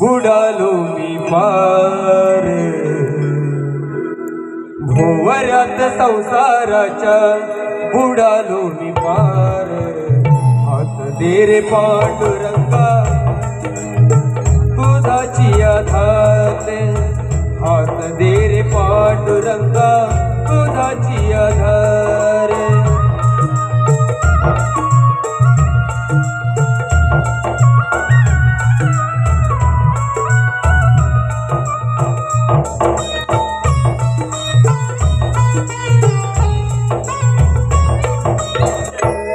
बुडालो मी पार भोवऱ्यात संसाराच्या बुडालो मी पार हात दे रे पांडुरंगा तुझाची आधार हात दे रे पांडुरंगा तुझाची आधार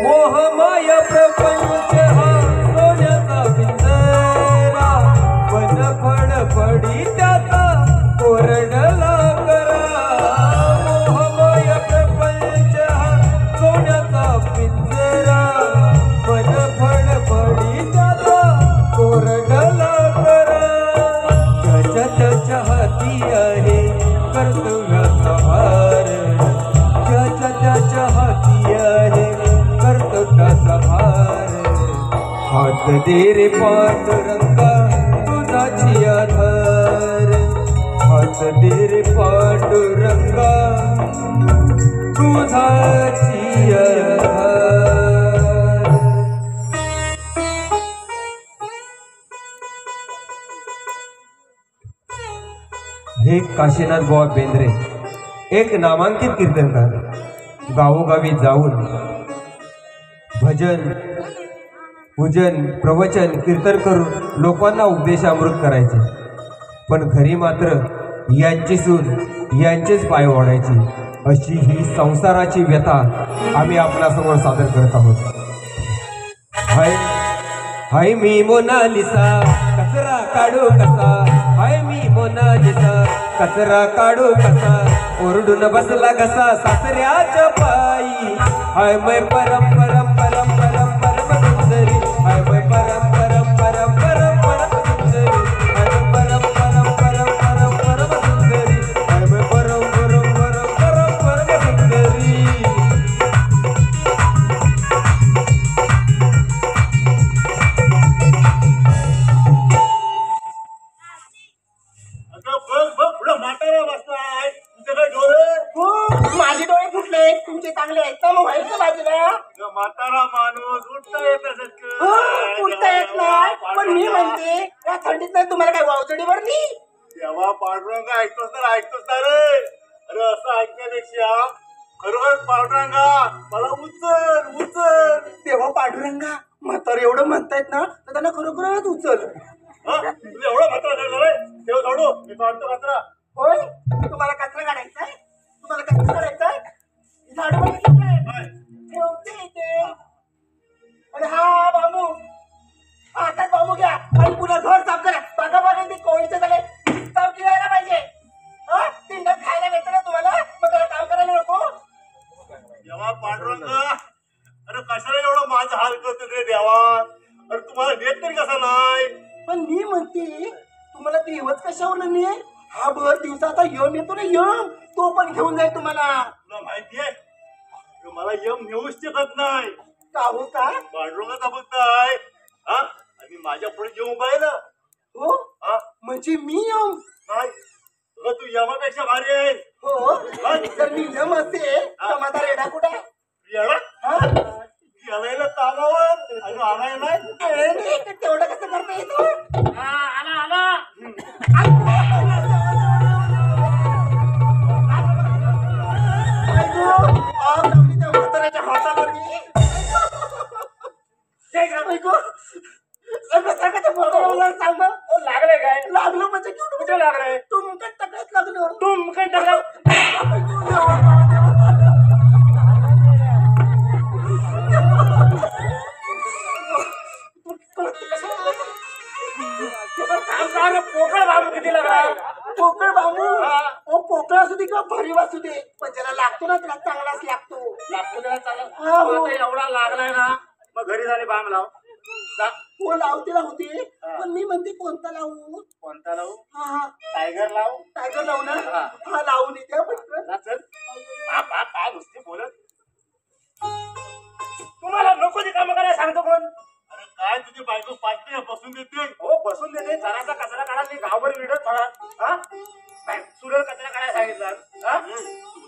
मोहमाया प्रपंच हा सोन्याचा पिंजरा वन फडफडी त्याचा कोरडला करा मोहमाया प्रपंच हा सोन्याचा पिंजरा वन फडफडी त्याचा कोरडला करा ज्याच्या हाती आहे कर्तव्याचा भार ज्याच्या हाती आहे कर्तव्याचा भार हात दे रे पांडुरंगा तुझाची आधार हात दे रे पांडुरंगा तुझाची आधार हे काशीनाथ बुवा बेंद्रे एक नामांकित कीर्तनकार गावोगावी जाऊन भजन पूजन प्रवचन कीर्तन करून लोकांना उपदेशामृत करायचे पण घरी मात्र यांची सून यांचेच पाय ओढायची अशी ही संसाराची व्यथा आम्ही आपल्यासमोर सादर करत आहोत। हाय हाय मी मोनालिसा कचरा काढू कसा हाय मी मोनालिसा कचरा काढू कसा ओरडून बसला कसा सासऱ्याच्या पायी हाय मै परम परम परम परम परम सुंदरी हाय मै परम परम परम परम परम सुंदरी हाय मै परम परम परम परम परम सुंदरी हाय मै परम परम परम परम परम सुंदरी माझे डोळे फुटले तुमचे चांगले आहेत ना मग व्हायचं बाजूला म्हातारा माणूस उठता येत उठता येत नाही पण मी म्हणते या थंडीत नाही तुम्हाला काय वावचडी भरली तेव्हा पांडुरंगा ऐकतोस ना रे अरे असं ऐकण्यापेक्षा खरोखर पांडुरंगा मला उचल उचल तेव्हा पांडुरंगा म्हातार एवढं म्हणतायत ना तर त्यांना खरोखरच उचल तुला एवढं मात्र झालं रे तेव्हा सोडू मी काढतो कचरा होय तुम्हाला कचरा काढायचा आहे तुम्हाला कचरा काढायचा आहे झाडू बघितलं ठेवते इथे आणि हा बाबू हातात बाबू घ्या आणि पुन्हा घर साफ करा बघा बघा ते कोळीचे झाले साफ यायला पाहिजे तिंडा खायला भेटतं ना तुम्हाला मग त्याला काम करायला नको देवा पांडुरंगा अरे कशाला एवढं माझं हाल करतो रे देवा अरे तुम्हाला नेत तरी कसा नाही पण मी म्हणते तुम्हाला दिवस कशावर नाही हा भर दिवसाचा यम येतो ना यम तो पण घेऊन जाईल तुम्हाला तुला माहितीये मला यम नेऊच शकत नाही का हो का पांडुरंगाचा भक्त आहे हा आणि माझ्या पुढे जेवून पाहिलं हो हा म्हणजे मी यम नाही तुला तू यमापेक्षा भारी आहे हो जर मी यम असते तर माझा रेडा कुठे येडा याला कामावर आणि आणाय नाही तेवढं कसं करता येतो आला आला म्हाताऱ्याच्या हातामध्ये लागलंय काय लागलं म्हणजे कुठे लागलंय तुमकट टकत लागलं तुमकट पोकळ बाबू किती लागला पोकळ बाबू पोकळ असू दे किंवा भरीव असू दे पण ज्याला लागतो ना त्याला चांगलाच लागतो त्याला चांगला एवढा लागलाय ना मग घरी झाले बाम लाव हो लावते लावते पण मी म्हणते कोणता लावू कोणता लावू हा हा टायगर लावू टायगर लावू ना हा लावून येते चल नुसती बोलत तुम्हाला नको ती कामं करायला सांगतो कोण? अरे काय तुझी बायको पाठी बसून देते हो बसून देते जरासा कचरा काढा मी गावभर विडत पडा हा नाही, सुरेल कचरा काढायला सांगितलं हा?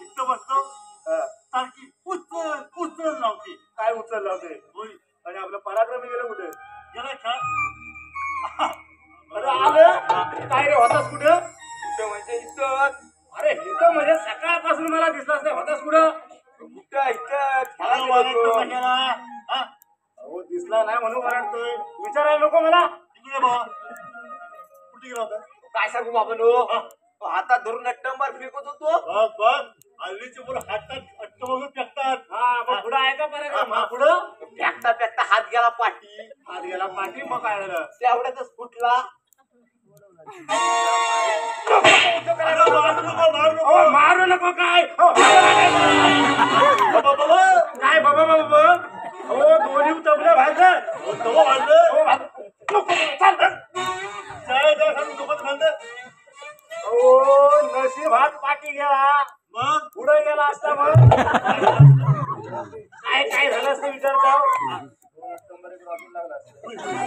इथं बसतो सारखी उचल उचल लावते. काय उचल लावते होय आणि आपलं पराक्रमी गेलं कुठे? गेला का अरे आलं काय रे होतास कुठं? कुठं म्हणजे इथं अरे इथं म्हणजे सकाळपासून मला दिसलाच नाही होतास कुठं? कुठं इथं मला वाटतं कशाला हा हो दिसला नाही म्हणून ओरडतोय. विचारायला नको मला. इकडे बा कुठे गेला होता काय सांगू बाबा नो हातात धरून टंबर फेकत होतो. बघ बघ हल्लीचे मुलं हातात अट्ट बघून टाकतात. हा मग पुढं आहे का पराक्रम? हा पुढं फेकता फेकता हात गेला पाठी. हात गेला पाठी मग काय झालं? तेवढ्यातच फुटला. अरे मारू नको, मारू नको. हो, मारू नको काय हो, बाबा, बाबा. काय बाबा बाबा हो दोन्ही तबले भाजलं हो, तवा वाजलं. हो नको चाल शाळेत जायला सांगून सोबत बांधलं. हो नशीब हात पाठी गेला मग पुढे गेला असता मग काय झालं असतं विचारतो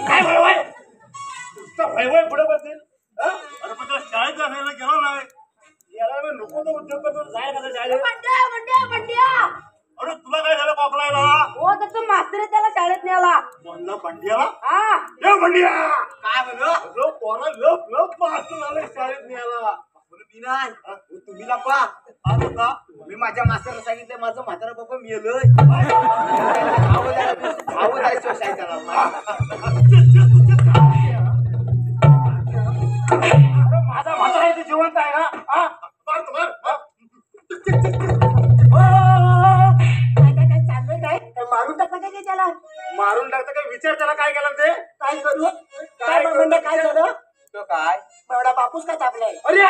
काय भयवय नुसतं भयवय पुढे बसेल अरे पण त्याला शाळेत जायला गेला नाही. याला मी नको तो उद्योग करतो जाय कसं शाळेत बंड्या अरे तुला काय झालं पापलायला हो तर तो मास्तर त्याला शाळेत न्याला म्हणला बंड्याला हा ये बंड्या काय म्हणलं अरे पोरा लप लप मास्तर आले शाळेत न्यायला. मी नाही तुम्ही लपा. आलो का मी माझ्या मास्तरला सांगितलं माझं म्हातारा बाबा मेलंय. धावत जायचं शाळेत अरे माझा म्हातारा इथे जिवंत आहे ना हा मार मार काय चाललंय काय मारून टाकता काय त्याला मारून टाकतं काय विचार त्याला काय केलं ते काय करू काय म्हणजे काय झालं तो काय एवढा बापूस काय तापलाय अरे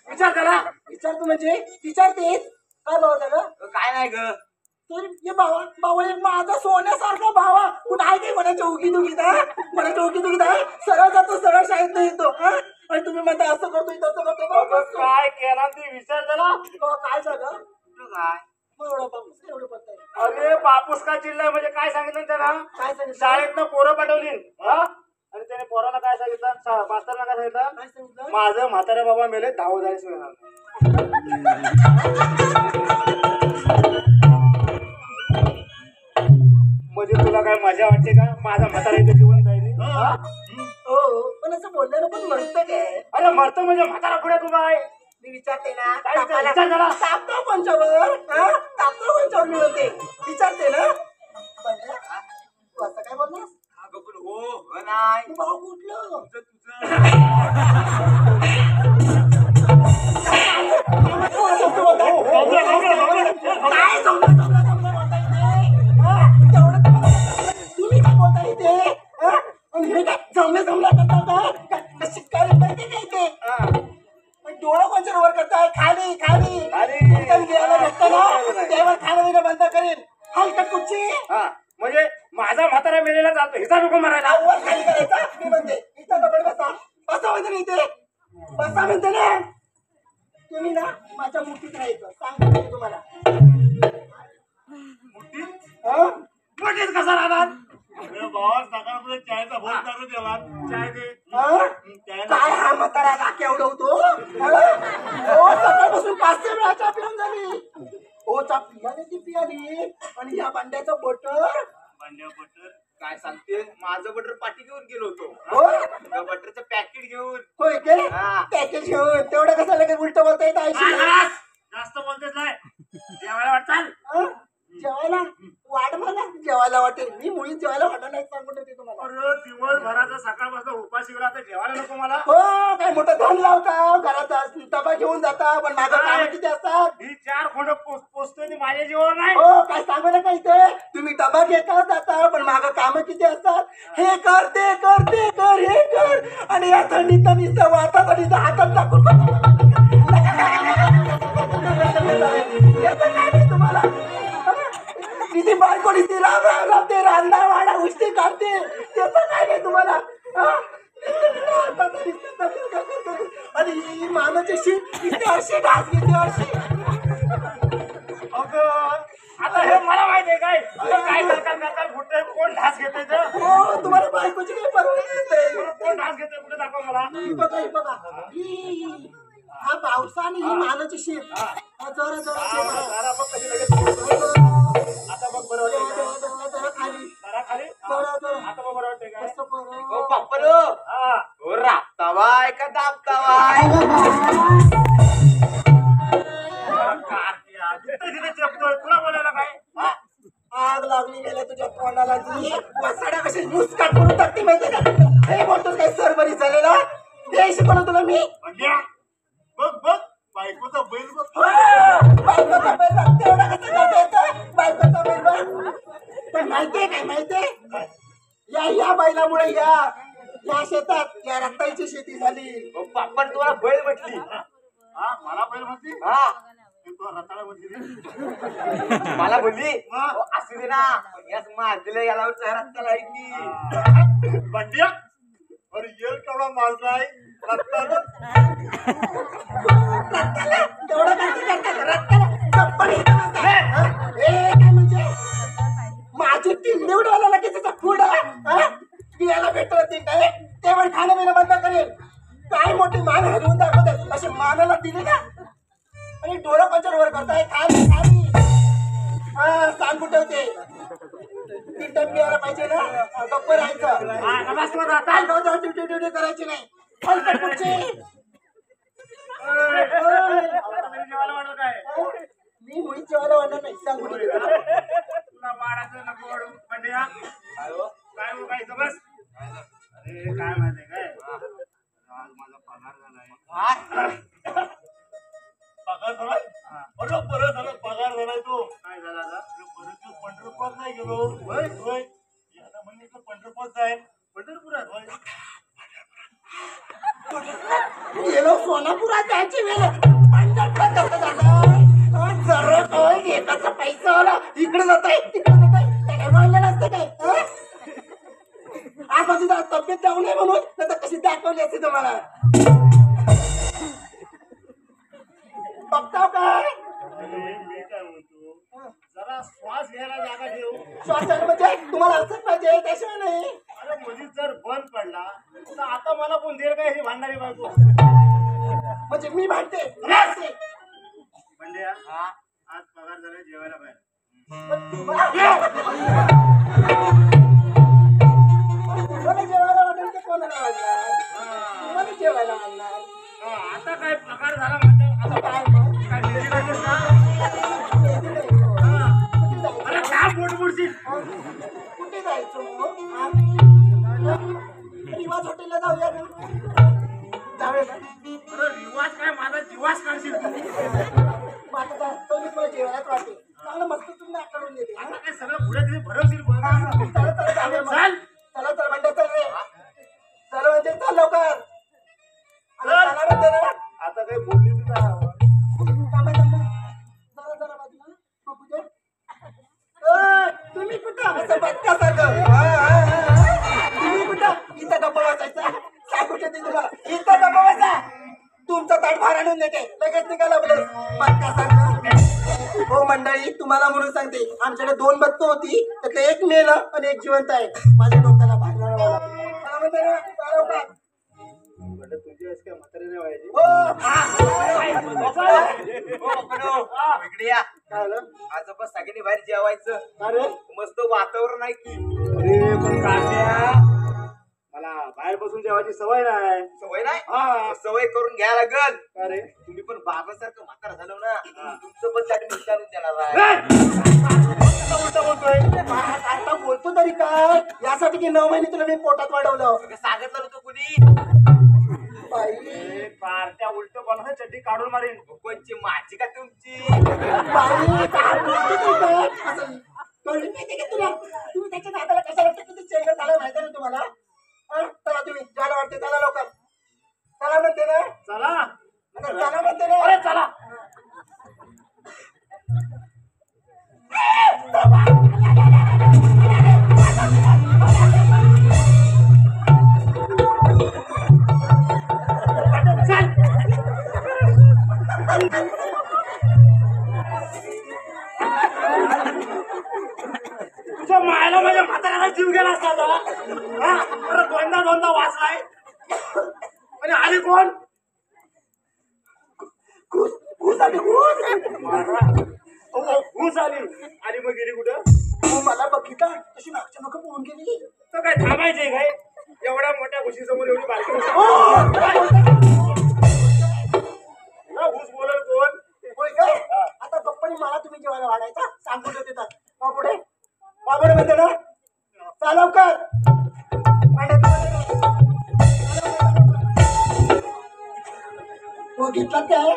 विचार त्याला विचार तू म्हणजे विचारतेस काय भाऊ झालं तो काय नाही ग तर हे भावा एक माझा सोन्यासारखा भावा कुठं आहे काय कोणाच्या उगी दुगीत कोणाच्या उगी दुगीत आहे सरळ जातो सरळ शाळेत नाही येतो हा आणि तुम्ही म्हणता असं करतोय तसं करतोय अगं, काय केला ते विचार त्याला काय झालं तो काय मग एवढा बापूस काय एवढं पडताय अरे बापूस का चिल्लाय म्हणजे काय सांगितलं त्याला काय सांगितलं शाळेतनं पोरं पाठवली हा आणि त्याने पोराला काय सांगितलं मास्तरला काय सांगितलं काय सांगितलं माझं म्हातारे बाबा मेले धाव जायचं मिळणार म्हणजे तुला काय मजा वाटते का माझा म्हातारा इथे जिवंत आहे रे? हा? हो पण असं बोलल्यानं पण म्हणतं काय अरे मरतं म्हणजे म्हातारा पुढे तू काय मी विचारते ना काय विचार झाला तापतो कोणच्यावर तापतो कोणच्यावर मी म्हणते विचारते ना बंड्या, तू असं काय बोललास अगं पण हो नाही तू भाऊ कुठलं काय तुम्ही काय बोलता इथे आणि हे काय जमला करता का शिकारी माहिती नाही ते डोळं कोणच्या वर करताय खाली खाली घ्यायला भेटतं ना तेव्हा खाणं विणं बंद करेल हलकट कुठची हा म्हणजे माझा म्हातारा मेलेला चालतो हिचा नको मारायला वर खाली करायचा मी म्हणते इथं दगड बसा बसा म्हणते ना इथे बसा म्हणते ना तुम्ही ना माझ्या मुठीत राहायचं सांगतो मी तुम्हाला मोठीच कसा राहणार अरे बाबा सकाळपर्यंत चायचा भोग चालू द्यावा चाय दे काय हा म्हातारा नाक्या उडवतो हो सकाळपासून 5 वेळा चहा पिऊन झाली हो चहा पियाने ती पियाली आणि या भांड्याचं बटर बंड्या बटर काय सांगते माझं बटर पाठी घेऊन गेलो होतो हो त्या बटरचं पॅकेट घेऊन होय के हा. पॅकेज घेऊन तेवढं कसं लगेच उलट बोलता येत काय झालास? जास्त बोलतेच नाही जेवायला वाटचाल जेवायला वाट मला जेवायला वाटेल मी मुळी जेवायला वाटणार नाही सांगून देते तुम्हाला अरे दिवसभराचा सकाळपासून उपाशी गेला तर जेवायला नको मला हो काय मोठं धन लावता घरात डबा घेऊन जाता पण माझं काम किती असतात ही 4 खोंड पोचतोय ती माझ्या जीवावर नाही हो काय सांगू नका इथे तुम्ही डबा घेता जाता पण मागं काम किती असतात हे कर ते कर ते कर हे कर आणि या थंडीत नुसतं वातात आणि इथं हातात टाकून येतं काय नाही तुम्हाला किती बायको ती राम राम रामते रांदा वाडा उष्टी काढते त्याचं काय नाही तुम्हाला आणि ही मानाची शीट इथे अशी घास घेते अशी अगं आता हे मला माहिती आहे काय तुला काय करतात ढास घेते ते हो तुम्हाला बायकोची काही परवा नाही. कोण ढास घेते कुठे दाखव मला ही बघा ही बघा हा पावसा आणि ही मानाची शीप जरा जरा जरा बघ कशी लगेच आता बघ बरं वाटतं जरा खाली जरा खाली जरा जरा आता बघ बरं वाटतंय काय असं बरं. ओ पापरो हा ओ राबतावाय का दाबतावाय कार्तिया तिथे तिथे चपतोय तुला बोलायला काय हा? आग लागली गेल्या तुझ्या तोंडाला जी वसाड्या कशी मुस्काट करून टाकते माहिती का हे बोलतोस काय सरबरी झालेला हे शिकवलं तुला मी म्हणजे बघ बघ बायकोचा बैल बघ बायकोचा बैल बघ, तेवढा कसं करता येतं बायकोचा बैल बघ. पण माहितीये काय माहितीये या बैलामुळे या शेतात या रक्ताची शेती झाली. पापड तुम्हाला बैल म्हटली हा मला बैल म्हणते हा तुला रताळा म्हणते मला बोलली मग? असू दे ना याच मारलेलं याला चेहरा त्याला की बंड्या अरे येल केवढा मारला आहे रक्ताला तेवढं काय करतात रक्ताला चप्पल इथं बसतात. हा? हे काय म्हणजे माझी टीम निवडवाला लगेच त्याचा पुढं पियाला भेटत नाही काय ते पण खाणं पिणं बंद करेल काय मोठी मान हरवून दाखवते असे मानाला दिली का आणि डोळं पंचर वर करताय खाली खाली सांग कुठे होते तिथं पियाला पाहिजे ना गप्प राहायचं काय जाऊ ड्युटी करायची नाही हलकट पुढची. जेवायला वाटलं काय मी मुळीच जेवायला वाढणार नाही सांग कुठे गेला? तुला वाढायचं नको वाढू बंड्या काय हो काय बस अरे काय माहितीये काय आज माझा पगार झालाय पगार झालाय अरे बरं झालं पगार झालाय तो काय झाला आता बरं पंढरपुरात नाही गेलो होय होय आता म्हणजे पंढरपुरात जाईल पंढरपुरात होय गेलो सोलापुरात जायची वेळ पंढरपुरात कसं जाणार जरा काय घेताचा पैसा आला इकडे जाताय तिकडे जाताय काय मानलं नसतं काय आज माझी तब्येत जाऊ नये म्हणून तर कशी दाखवली असते तुम्हाला बघताव काय मी काय म्हणतो जरा श्वास घ्यायला जागा ठेव श्वासाला म्हणजे तुम्हाला असंच पाहिजे त्याशिवाय नाही अरे मधीच जर बंद पडला तर आता मला कोण देईल काय ही भांडणारी बायको म्हणजे मी भांडते राहते. म्हणजे आज पगार झाला जेवायला बाहेर तुम्हाला जेवायला वाटेल ते कोणाला वाटणार तुम्हाला जेवायला वाटणार आता काय पगार झाला म्हणते आता काय मग? काय डेली लागेल का अरे काय पोट बुडशील कुठे जायचं रिवाज हॉटेलला जाऊया ना जाऊया का अरे रिवाज काय माझा जीवास काढशील तू आता मला जेवायलाच वाटते चांगलं मस्त तुम्ही आठवून देते आता काय सगळं पुढे तिथे भरवशील बघ चला चला जाऊया मग. चल चला चला म्हणते चल रे चल म्हणजे चल लवकर चल. चला म्हणते ना आता काही बोलली तुला थांबा थांबा जरा जरा बाजूला बघू दे तुम्ही कुठं असं बदकासारखं तुम्ही कुठं इथं गप्पा वाचायचा काय कुठे ते तुम्हाला इथं गप्पा वाचा तुमचा ताट भार आणून देते लगेच निघाला बोल बदकासारखं हो मंडळी तुम्हाला म्हणून सांगते आमच्याकडे 2 बदकं होती त्यातलं एक मेलं आणि एक जिवंत आहे माझ्या डोक्याला भागणार काय म्हणते ना काय लोकं? तुझी असं काय म्हातारी नाही व्हायची इकडे या काय झालं? आज आपण सगळ्यांनी बाहेर जेवायचं अरे मस्त वातावरण आहे की अरे पण काट्या मला बाहेर बसून जेवायची सवय नाही सवय नाही हा सवय करून घ्या लागल अरे तुम्ही पण बाबासारखं म्हातार झालो ना तुमचं पण साठी विचारून देणार आहे उलट बोलतोय आता बोलतो तरी काय यासाठी की 9 महिने तुला मी पोटात वाढवलं सांगितलं होतं कुणी बाई पार्ट्या उलट बोला चड्डी काढून मारीन कोणची माझी का तुमची बाई काय बोलतो तू काय? असं कळलं माहिती का तुला तुम्ही त्याच्या हाताला कशाला वाटतं किती चेंगट झालं माहिती ना तुम्हाला चला तुम्ही ज्याला वाटते चला लवकर चला म्हणते ना चला आता चला म्हणते ना अरे चला तुझ्या मायला माझ्या म्हाताऱ्याला जीव घ्या आता हा अरे दोनदा वाचलाय आणि आली कोण घुस आली घुस आली आणि मग गेली कुठं मला बघितलं तशी मागच्या नको पळून गेली. तर काय थांबायचंय काय एवढ्या मोठ्या घुशी समोर एवढी बारकी घुस बोलल कोण होय काय आता पप्पानी मला तुम्ही जेवायला वाढायचा सांगून देतात बाबुडे बाबुडे म्हणते ना चालव कर हो घेतलात काय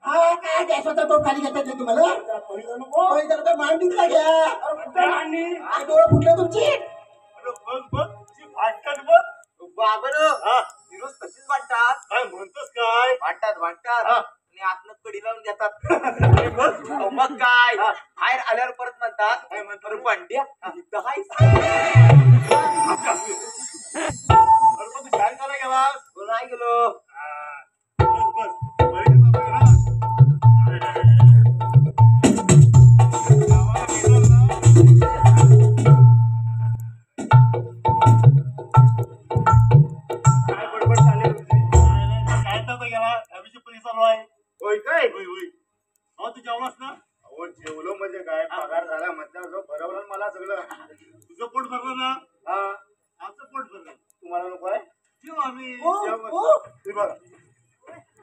हा काय गॅसचा तो खाली घेतात तुम्हाला होय जरा काय मांडीतला घ्या डोळं फुटलं तुमची भांडतात बघ बाबर फिरोज तशीच वाटतात. काय म्हणतोस काय वाटतात वाटतात हा. आणि आतनं कडी लावून देतात. मग काय बाहेर आल्यावर परत म्हणतात काय म्हणतात? अरे बंड्या इथं हायस. अरे मग तू शाळेत चालला गेलास हो, नाही गेलो. बस बस परीक्षेत होता का? गावाला गेलो ना. काय बडबड चालली तुझी? काय तर गेला अभिषेक परीक्षा चालू आहे होय काय होय होय हो तू जेवलास ना हो जेवलो म्हणजे काय पगार झाला म्हटलं भरवलं मला सगळं तुझं पोट भरलं ना हा आमचं पोट भरलं तुम्हाला नको आहे जेव आम्ही हो, जेव हो. हे बघा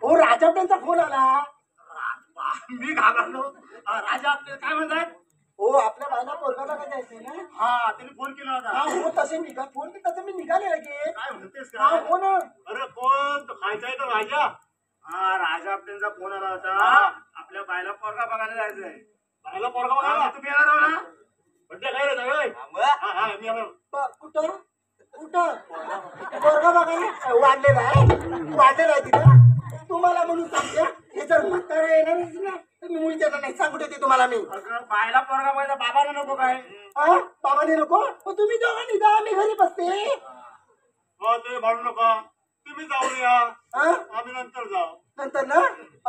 हो राजावट्यांचा फोन आला. मी घाबरलो राजा आपले काय म्हणताय हो आपल्या बायला पोरगा बघायला जायचंय ना. हा त्यांनी फोन केला हा होता हो तसे निघा फोन की तसं मी निघाले लगेच. काय म्हणतेस हा काय हो ना अरे कोण तो खायचा आहे तो राजा हा राजा आपल्यांचा फोन आला होता आपल्या बायला पोरगा बघायला जायचंय बायला पोरगा बघायला तुम्ही येणार आहो ना म्हणजे काय रे जाऊय हा हा मी येणार कुठं कुठं पोरगा बघायला वाढलेला आहे तिथं तुम्हाला म्हणून सांगते हे जर म्हातारे येणारच ना तर मी मुली देणार नाही सांगू देते तुम्हाला मी. अगं बायला पोरगा माझ्या बाबाला नको काय हा बाबाने नको मग तुम्ही दोघांनी जा मी घरी बसते. हो ते भांडू नका तुम्ही जाऊन या हा आम्ही नंतर जाऊ नंतर ना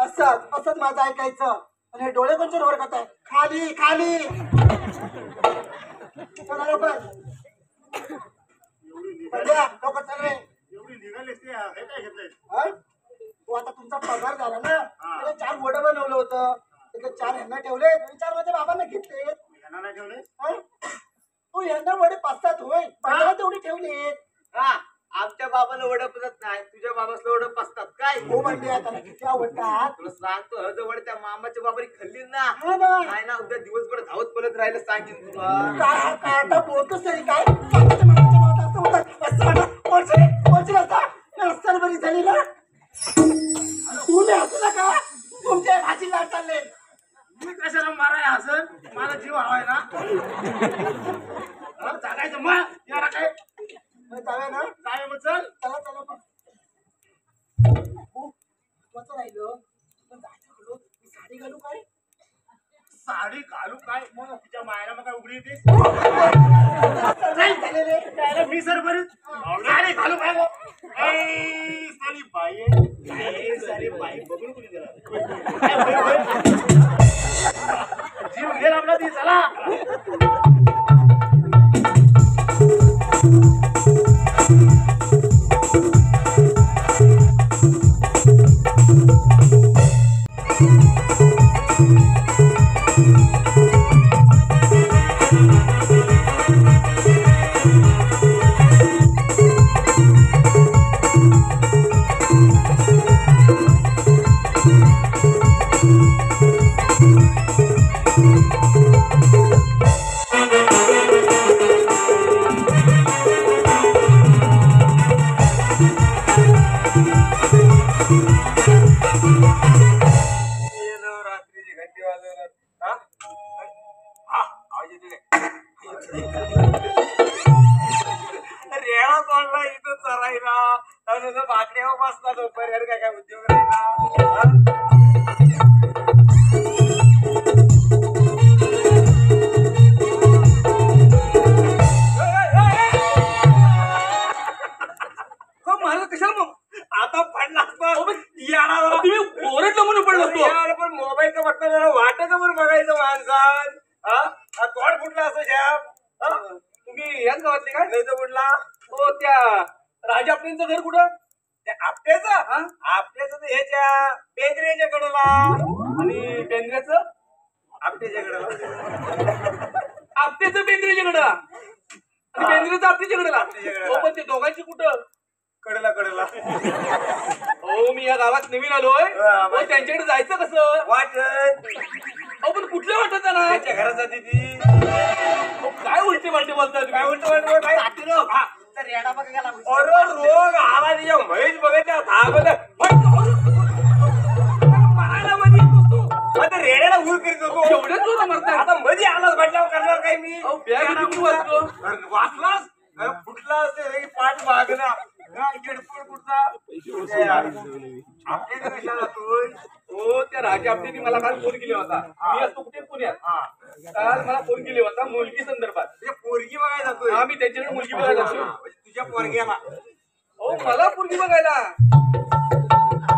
असंच माझं ऐकायचं आणि हे डोळे कोणच्या वर करताय खाली खाली चला लवकर लवकर चल रे. एवढी निघालीस ते हे काय घेतलंय हा? तो आता तुमचा पगार झाला ना त्याला 4 वडं बनवलं होतं त्याचे 4 ह्यांना ठेवले आणि 4 माझ्या बाबांना घेतले. यांना नाही ठेवले हा? हो यांना वडे 5-7 होय मला तेवढे ठेवले. हा आमच्या बाबाला वडं पसत नाही तुझ्या बाबाला वडं पसतात काय हो म्हणजे त्याला किती आवडतात. तुला सांगतो हजवड त्या मामाच्या बाबारी खाल्ली ना हा ना नाही ना उद्या दिवसभर धावत पळत राहिलं सांगेन तुला. काय काय आता बोलतोच तरी काय स्वतःच्या मनाच्या मनात असं होतं असं वाटतं वरची असता नसताना बरी झाली ना. तुम्ही असू नका तुमच्या भाजी लाट चालले. मी कशाला माराय हसन मला जीव हवाय ना चालायचं मग याला काय जाऊया ना काय मग चल चला चला मग. हो, वाचं राहिलं पण जायचं हळू. मी साडी घालू काय साडी घालू काय मग तिच्या मायला मग काय उघडी येते नाही झालेले. त्याला मी सर बरीच साडी घालू काय मग ए, साली बाई आहे. ए, साली बाई बघून कुणी दिला काय होय, होय? जीव घेईल आपला ती चला रात्रीची घंटी वाजवणार हा आवाज येते रेळा तोडला इथं चरायला बाकड्यावर बसला तो पर्याय काय काय उद्योग राहिला. मला कशाला मग आता पडला असता तुम्ही ओरडलं म्हणून पडलो असतो पण मोबाईलचा म्हटलं जरा वाटत म्हणून बघायचं माणसान हा तोड फुटला असं श्याम तुम्ही याच गावातले का काय नाही तर कुठला हो त्या राजा आपणचं घर कुठं त्या आपट्याचं आपट्याचं तर ह्याच्या बेंद्रेच्या कडेला आणि बेंद्र्याचं आपट्याच्या कडेला आपटेचं बेंद्रीच्या कडा आणि बेंद्रीचं आपटीच्या कडला आपटीच्या हो पण ते दोघांची कुठं कडेला कडेला हो मी या गावात नवीन आलोय हा, हो त्यांच्याकडे जायचं कसं वाटत हो पण कुठल्या वाटत ना त्याच्या घरात जाते ती हो, काय उलटे पालटे बोलताय काय तुम्ही? उलट काय तात्या तर रेडा बघा गेला अरे रोग आला तिच्या म्हैस बघायच्या धाबत मारायला मध्ये येतोस तू आता रेड्याला उल करीत होतो एवढ्या जोरात मारताय आता मध्ये आलाच म्हटल्यावर करणार काय मी अहो, बॅग किती वाजलो? अरे वाचलास अरे फुटला असेल पाठ मागना गेडपूड कुठचा आपल्या कशाला जातोय हो त्या राजा आपटेने मला काल फोन केला होता मी असतो कुठे पुण्यात काल मला फोन केले होता मुलगी संदर्भात तुझ्या पोरगी बघायला जातोय आम्ही त्यांच्याकडे मुलगी बघायला जातो म्हणजे तुझ्या पोरग्याला हो मला मुलगी बघायला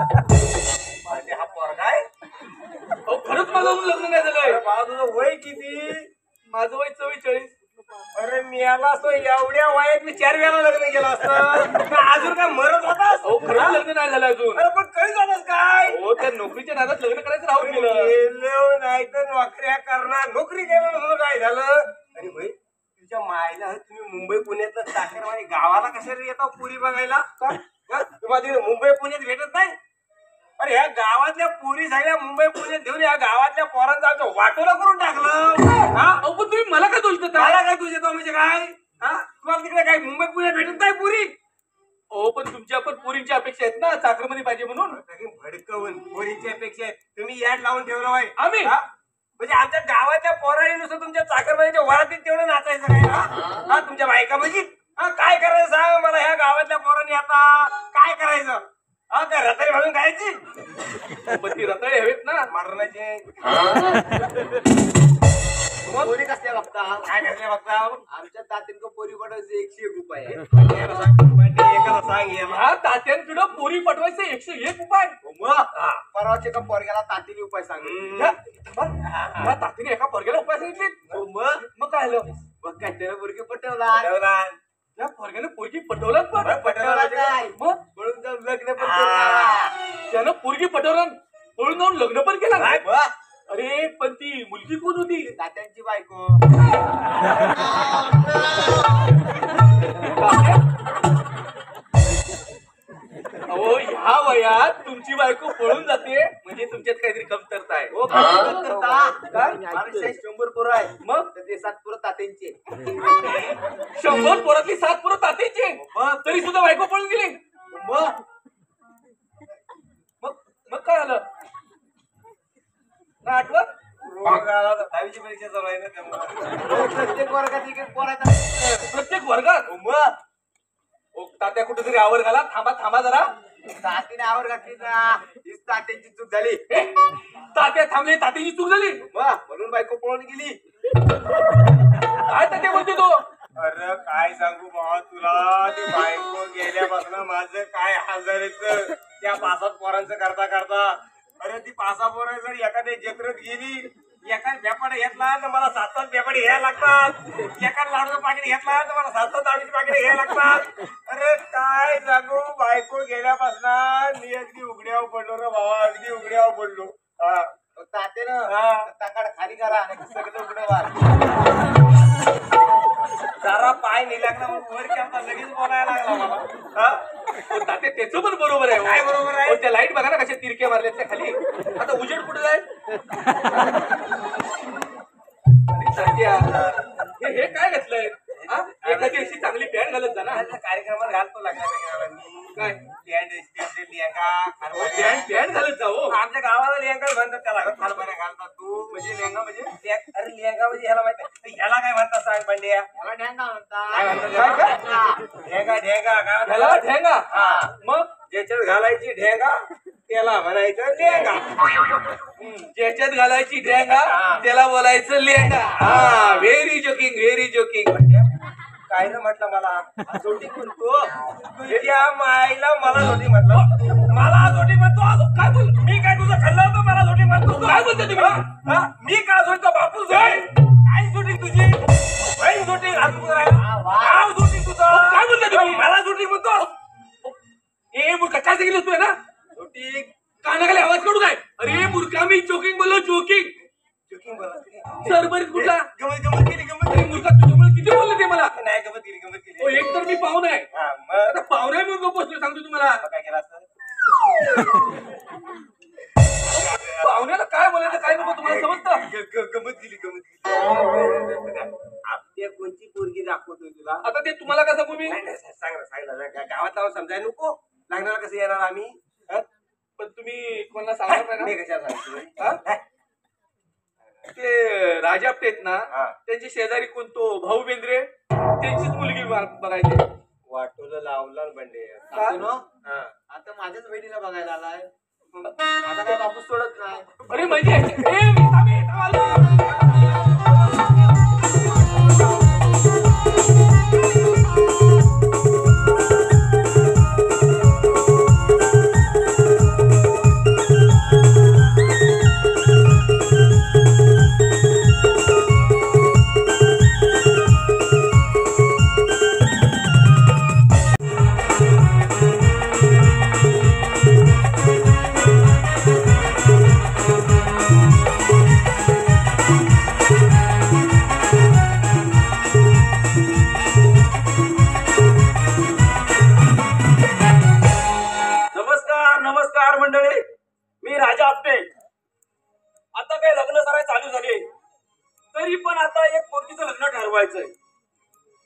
म्हणजे हा पोरगा आहे हो खरंच माझं अजून लग्न नाही झालंय अरे बाबा तुझं वय किती माझं वय 44 अरे मी आला असतो एवढ्या वयात मी 4 वेळा लग्न केलं असतं का अजून काय मरत होतास हो खरंच लग्न नाही झालं अजून अरे पण कधी झालंस काय हो त्या नोकरीच्या नादात लग्न करायचं राहून गेलं गेलो नाही तर नोकऱ्या करणार नोकरी केलं म्हणून काय झालं आणि भाई तुझ्या मायला तुम्ही मुंबई पुण्यातलं चाकरमानी गावाला कशाला येतो पुरी बघायला का तुम्हाला तिथे मुंबई पुण्यात भेटत नाही अरे ह्या गावातल्या पुरी सगळ्या मुंबई पुण्यात घेऊन या गावातल्या पोरांचं आमचं वाटोला करून टाकलं हा अहो पण तुम्ही मला काय दोष देता मला काय तुझे तो म्हणजे काय हा तुम्हाला तिकडे काय मुंबई पुण्यात भेटत नाही पुरी हो पण तुमच्या पण पोरींची अपेक्षा आहेत ना चाकरमध्ये पाहिजे म्हणून भडकवून पोरींची अपेक्षा आहे तुम्ही याड लावून ठेवलं आहे आम्ही? हा? म्हणजे आमच्या गावातल्या पोराने नुसतं तुमच्या चाकरमानीच्या वरातीत तेवढं नाचायचं काय हा तुमच्या बायका म्हणजे हा काय करायचं सांग मला ह्या गावातल्या पोरांनी आता काय करायचं हा काय रताळी घालून खायची हो, पण ती रताळे हवेत ना मारण्याचे पोरी कसल्या बघता काय करले बघता आमच्या तात्यांक पोरी पडायचे 101 रुपये एकाला सांग याला ह्या तात्यांकडं पोरी पटवायचे 101 उपाय परवाच्या का पोरग्याला तात्याने उपाय सांगितले ह्या तात्याने एका पोरग्याला उपाय सांगितले मग काय झालं मग काय त्याला पोरगी पटवला या पोरग्याने पोरगी पटवलं पण पटवला नाही मग म्हणून जाऊन लग्न पण केलं. त्यानं पोरगी पटवलं पळून जाऊन लग्न पण केलं काय? अरे पण ती मुलगी कोण होती तात्यांची बायको अहो ह्या वयात तुमची बायको पळून जाते म्हणजे तुमच्यात काहीतरी कमतरता आहे हो काय महाराष्ट्रात 100 पोरं आहे मग तर ते 7 पोरं तात्यांचे 100 पोरातली 7 पोरं तात्याचे मग तरी सुद्धा बायको पळून गेली मग मग मग काय झालं ना आठवत रोग आला तर 10वी परीक्षा चालू आहे ना त्यामुळे प्रत्येक वर्गात एक पोराचा प्रत्येक वर्गात मग तात्या कुठेतरी आवर घाला थांबा थांबा जरा तातीने आवर घातली ना हीच तात्यांची चूक झाली ए, तात्या थांबले तात्याची चूक झाली मग म्हणून बायको पळून गेली काय तात्या बोलते तो अरे काय सांगू बाबा तुला ती बायको गेल्यापासून माझं काय हाल झाले त्या 5-7 पोरांचं करता करता अरे ती 5-6 पोरं जर एखाद्या जत्रेत गेली एकाच व्यापारी घेतला तर मला 7-7 व्यापारी घ्यायला लागतात एकाच लाडूचं पाकिट घेतला तर मला 7-7 लाडूची पाकिट घ्यायला लागतात अरे काय सांगू बायको गेल्यापासून मी अगदी उघड्यावर पडलो रे बाबा अगदी उघड्यावर पडलो हा तात्यानं ताकाड खाली करा आणि सगळं उघडं वार जरा पाय निलागला मग वर केला लगेच बोलायला लागला मला हा हो, तात्या त्याचं पण बरोबर आहे हो. काय बरोबर आहे? हो, त्या लाईट बघा ना कशा तिरक्या मारल्यात त्या खाली आता उजेड कुठे जाईल आणि तात्या हे काय घातलंय हा? एखादी अशी चांगली पॅन्ट घालत जा ना आता कार्यक्रमात घालतो लागला मी काय पॅन्ट लेहंगा पॅन्ट घालत जा हो आमच्या गावाला लेहंगा म्हणतात त्याला खालबऱ्या घालतात तू म्हणजे लेहंगा म्हणजे अरे लेहंगा म्हणजे ह्याला माहित आहे ह्याला काय म्हणतात सांग पांड्या याला ढ्यांगा काय म्हणतात म्हणतात ढेंगा ढेंगा काय ह्याला म्हणतात? ठेंगा हा. मग ज्याच्यात घालायची ढेंगा त्याला म्हणायचं लेहंगा ज्याच्यात घालायची ढेंगा हा. त्याला बोलायचं लेंगा हा व्हेरी जोकिंग काय ना म्हटलं मला जोडी म्हणतो तुझ्या माईला मला जोडी म्हटलं मला जोडी म्हणतो अजून काय बोल मी काय तुझं खाल्लं होतं मला जोडी म्हणतो काय बोलते तुम्ही? हा? मी का जोडतो बापू जोड काय जोडी तुझी बहीण जोडी घालतो राहिला. गाव जोडी गेलो तू ना छोटी कानाखाली आवाज काढू काय अरे मूर्खा मी जोकिंग बोललो जोकिंग जोकिंग बोला सरबरीत कुठला गमत केली अरे मूर्खा तुझ्यामुळे किती बोलले ते मला नाही गमत केली ओ एक तर मी पाहुणा आहे हा मग आता पाहुणा आहे म्हणून बसलो सांगतो तुम्हाला काय केलं असतं पाहुण्याला काय बोलायचं काय नको तुम्हाला समजतं गमत केली आपल्या कोणती पोरगी दाखवतोय तुला आता ते तुम्हाला कसं सांगू मी नाही, नाही, सांग ना गावात लावून समजायला नको लागणार कसं येणार आम्ही हं? पण तुम्ही कोणाला सांगणार मी नाही कशाला सांगतो ना हा? ते राजा आपटे आहेत ना हा. त्यांचे शेजारी कोण तो भाऊ बेंद्रे त्यांचीच मुलगी बघायची वाटोला लावला बंडे का? हा. आता माझ्याच बहिणीला बघायला आलाय आता काय बापूस सोडत नाही अरे म्हणजे ए, मी थांबे, थांबालो. नमस्कार नमस्कार मंडळी मी राजा आपटे आता काय लग्न सराय चालू झाले तरी पण आता एक पोरगीचं लग्न ठरवायचंय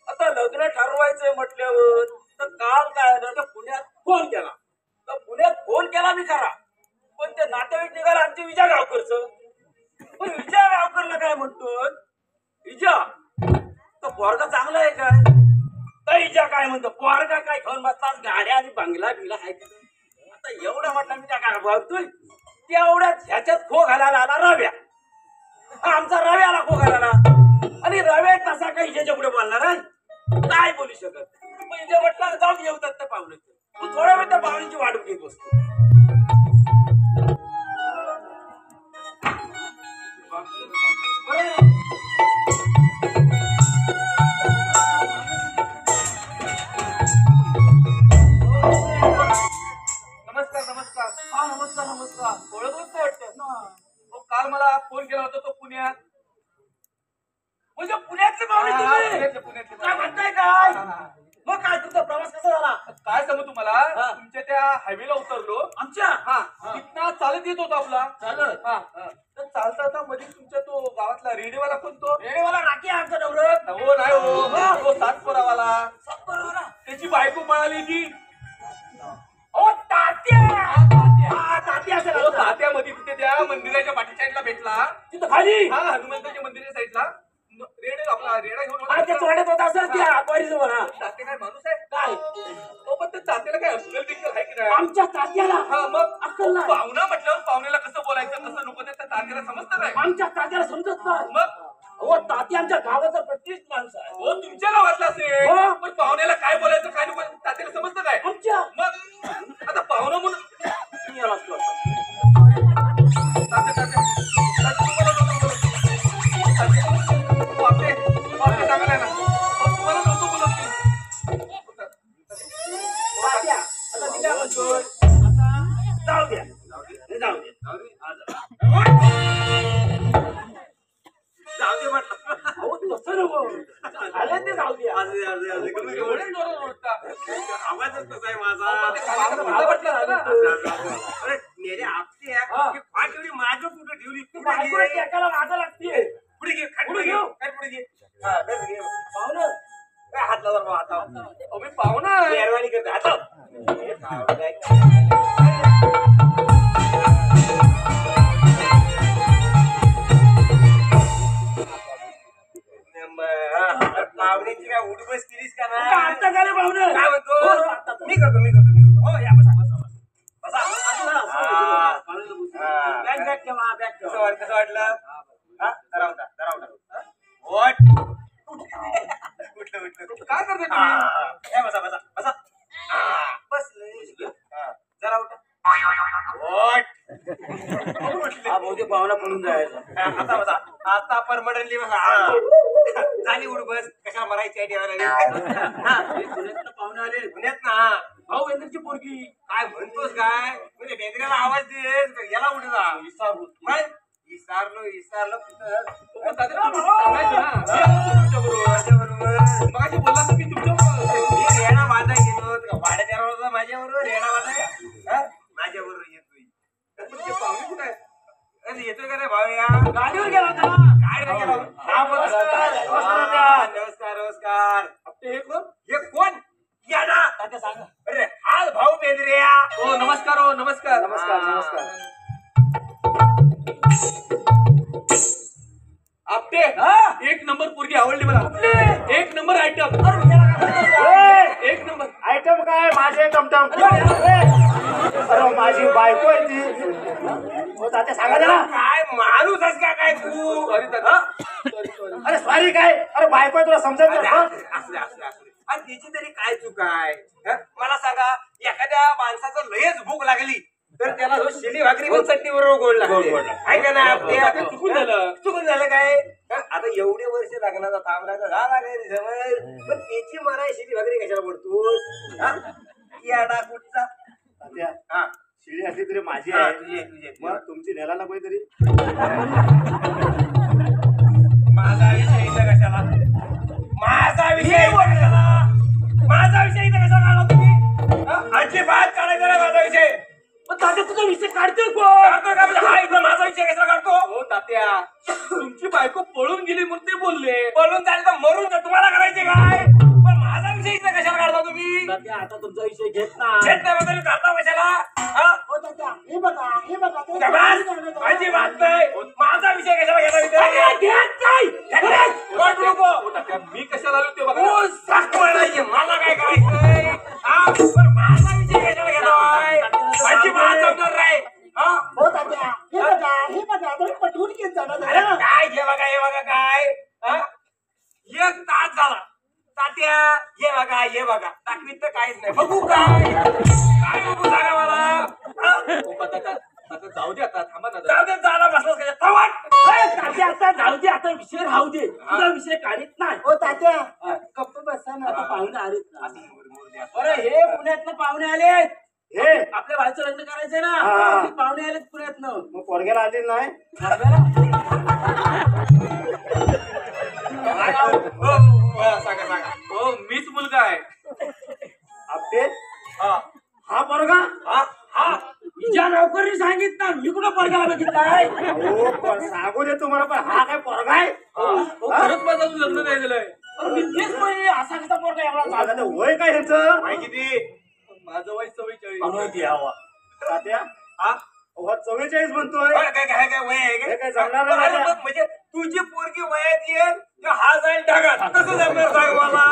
आता लग्न ठरवायचंय म्हटल्यावर तर काल काय झालं तर पुण्यात फोन केला तर पुण्यात फोन केला मी खरा पण ते नातेवाईक निघाला आमचे विजय गावकरचं पण विजय गावकरला काय म्हणतो विजय तर पोरगा चांगला आहे काय तर विजय काय म्हणतो पोरगा काय घेऊन बसतात गाड्या आणि बंगला बिंगला आहे तिथं आता एवढं म्हटलं मी त्या काय बघतोय तेवढ्याच ह्याच्यात खो घालायला आला रव्या आमचा रव्याला खो घालायला आणि रव्या तसा काही हिच्याच्या पुढे बोलणार आहे नाही बोलू शकत पण हिच्या म्हटलं जाऊन येऊ दत्त पाहुणे तू थोड्या वेळ त्या पाहुण्याची वाट घेत बसतो नमस्कार नमस्कार हा नमस्कार नमस्कार ओळखलंच नाही वाटतं हो, काल मला फोन केला होता तो पुण्यात म्हणजे पुण्यातले पाहुणे हा, तुम्ही पुण्यातले. काय म्हणताय काय मग काय तुमचा प्रवास कसा झाला काय सांगू तुम्हाला हा. तुमच्या त्या हायवेला उतरलो आमच्या हा तिथनं चालत येत होता आपला चालत हा तर चालता आता मध्ये तुमच्या तो गावातला रेडिओवाला कोण तो रेडेवाला राखी आहे आमचा नवरत हो नाही हो तो सातपुरावाला बरोबर त्याची बायको पळाली ती ओ तात्या हा तात्या असेल तो आमचा. तात्यामध्ये तिथे त्या मंदिराच्या पाठी साईडला भेटला तिथं खाली हा हनुमंताच्या मंदिराच्या साईडला रेडे आपला रेडा घेऊन हा त्या चोड्यात होता असं त्या अकवारीचं म्हणा तात्या काय माणूस आहे काय तो पण त्या तात्याला काय अक्कल बिक्कल आहे की नाही आमच्या तात्याला हा मग अक्कल नाही पाहुणा म्हटल्यावर पाहुण्याला कसं बोलायचं कसं नको ते त्या तात्याला समजतं काय आमच्या तात्याला समजत नाही मग हो तात्या आमच्या गावाचा प्रतिष्ठित माणूस आहे हो तुमच्या गावातला असेल हो. पण पाहुण्याला काय बोलायचं काय नको तात्याला समजतं काय आमच्या मग आता पाहुणा म्हणून मी याला असतो आता. तात्या, तात्या, तात्या, तुम्हाला नव्हतं बोलत. तात्या, बापरे, चांगला आहे ना. हो, तुम्हाला नव्हतं बोलत मी. तात्या आता मी काय म्हणतोय आता जाऊ द्या जाऊ दे म्हटलं अहो तसं नको झालं ते जाऊ द्या एवढे जोरात ओरडता. आवाजच तसा आहे अहो, माझा ते कानाला भाला वाटला ना. अरे मेरे आपटे हा. की फाट एवढी मागं कुठं ठेवली तू पुढे बायकोला घे. टेकायला मागं लागते पुढे घे खाट पुढे पुढे घे घेऊ. काय पुढे घे हा बस घे पाहुणं काय हात लावा बाबा आता अहो, मी पाहुणा आहे. मेहरबानी करते आता पाहुण्याची काय उडबस केलीस का आता ना आत्ता झालं पाहुणं काय हो, म्हणतो आत्ता झालं. मी करतो हो या बसा बसा बसा असं, असं. हा. पाहुण्याला बोलतो. हा. बॅग बॅग ठेवा बॅग कसं ठेवा वाटलं कसं वाटलं हा जरा होता वॉट उठलं उठलं काय करते तुम्ही हा बसा बसा बसा बसले जरा उठा वॉट हा बहुतेक पाहुणा पडून जायचा आता बसा आता परमनंटली बसा झाली उठ बस कशा मरायची आहे ठेवायला हे पुण्यातनं पाहुणे आले पुण्यात ना भाऊ बेंद्रेची पोरगी. काय म्हणतोस काय म्हणजे बेंद्र्याला आवाज दे याला कुठे जा विसरलो. काय? विसरलो कुठं? पण दादा तुम्ही सांगायचं ना. मी आलो तुमच्याबरोबर. माझ्याबरोबर मगाशी बोलला तर मी तुमच्याबरोबर. मी रेडा बांधा गेलो का भाड्याच्या रोजा माझ्याबरोबर रेडा बांधा हा? माझ्याबरोबर येतोय पण ते पाहुणे कुठे आहेत? अरे येतोय का रे भाऊया गाडीवर गेला होता. काय रे गेला? हा, नमस्कार आपटे हे कोण? हे कोण याडा तात्या सांगा. अरे हा भाऊ बेंद्रिया हो नमस्कार. हो नमस्कार. आपटे एक नंबर पोरगी आवडली मला. एक नंबर आयटम. एक नंबर आयटम काय माझे टमटम अरे माझी बायको आहे ती हो तात्या सांगा जरा काय माणूस आहेस का काय तू सॉरी दादा. सॉरी. अरे सॉरी काय अरे बायको आहे तुला समजत अरे, नाही असू दे. अरे त्याची तरी काय चूक आहे हं? मला सांगा एखाद्या माणसाचं लयच भूक लागली तर त्याला शिली भाकरी पण चटणी बरोबर गोड लागते आहे का ना ते आता चुकून झालं काय हं? आता एवढे वर्ष लग्नाचा थांबण्याचा झाला काय रे समज पण त्याची मराय शिली भाकरी कशाला पडतोस हं? याडा कुठचा तात्या हा शिळी असली तरी माझी हा, आहे तुझी. मग तुमची नेला ना कोणीतरी माझा विषय इथं कशाला माझा विषय इथं कशाला माझा विषय इथं कशाला काढला तुम्ही हं? अजिबात काढायचा नाही माझा विषय पण तात्या तुझा विषय काढतोय कोण? काढतो का म्हणजे हा इथं माझा विषय कशाला काढतो हो तात्या तुमची बायको पळून गेली म्हणून ते बोलले. बोलून चालेल तर मरून जा तुम्हाला करायचे काय पण माझा विषय इथं कशाला काढता तुम्ही तात्या आता तुमचा विषय घेत ना. शेत नाही बद्दल काढता कशाला हं? हो तात्या हे बघा ते गबास, अजिबात नाही माझा विषय कशाला घेता घेत नाही. कोण नको हो तात्या मी कशाला आलो ते बघा. तू साखवळ नाहीये मला काय करायचंय हा? पण माझा विषय कशाला घेतोय अजिबात जमणार नाही हं? हो तात्या हे बघा तर पटवून घेत जाणार अरे काय हे बघा काय हं? एक तास झाला तात्या हे बघा दाखवीत तर काहीच नाही बघू काय बघू सांगा मला हं? हो, तात्या आता जाऊ दे. आता थांबा ना. जाऊ दे झाला बसलास का थवाट तात्या आता जाऊ दे. आता विषय राहू दे. तुझा विषय काढीत नाही. हो तात्या गप्प बसा ना आता पाहुणे आलेत ना. अरे हे पुण्यातनं पाहुणे आलेत. हे आपल्या भाईचं लग्न करायचंय ना. हा. ते पाहुणे आलेत पुण्यातनं. मग पोरग्याला आली नाही सांगा हो मीच मुलगा आहे. आपटे हा हा पोरगा हा तुझ्या नोकरीने सांगितलं मी कुठं पोरगाला बघितलाय. हो पण सांगू दे तुम्हाला पण हा काय पोरगा आहे हो, खरंच माझं अजून लग्न नाही झालंय. अरे मी तेच म्हणजे असा कसा पोरगा एवढा आता चालला. ते वय काय ह्याचं माहिती किती माझं वय 44. अनोळखी हवा तात्या हा 44 म्हणतोय काय वय आहे हे काय जमणार नाही अरे माझ्या. मग म्हणजे तुझी पोरगी वयात येईल तर हा जाईल ढगात कसं जमणार सांग मला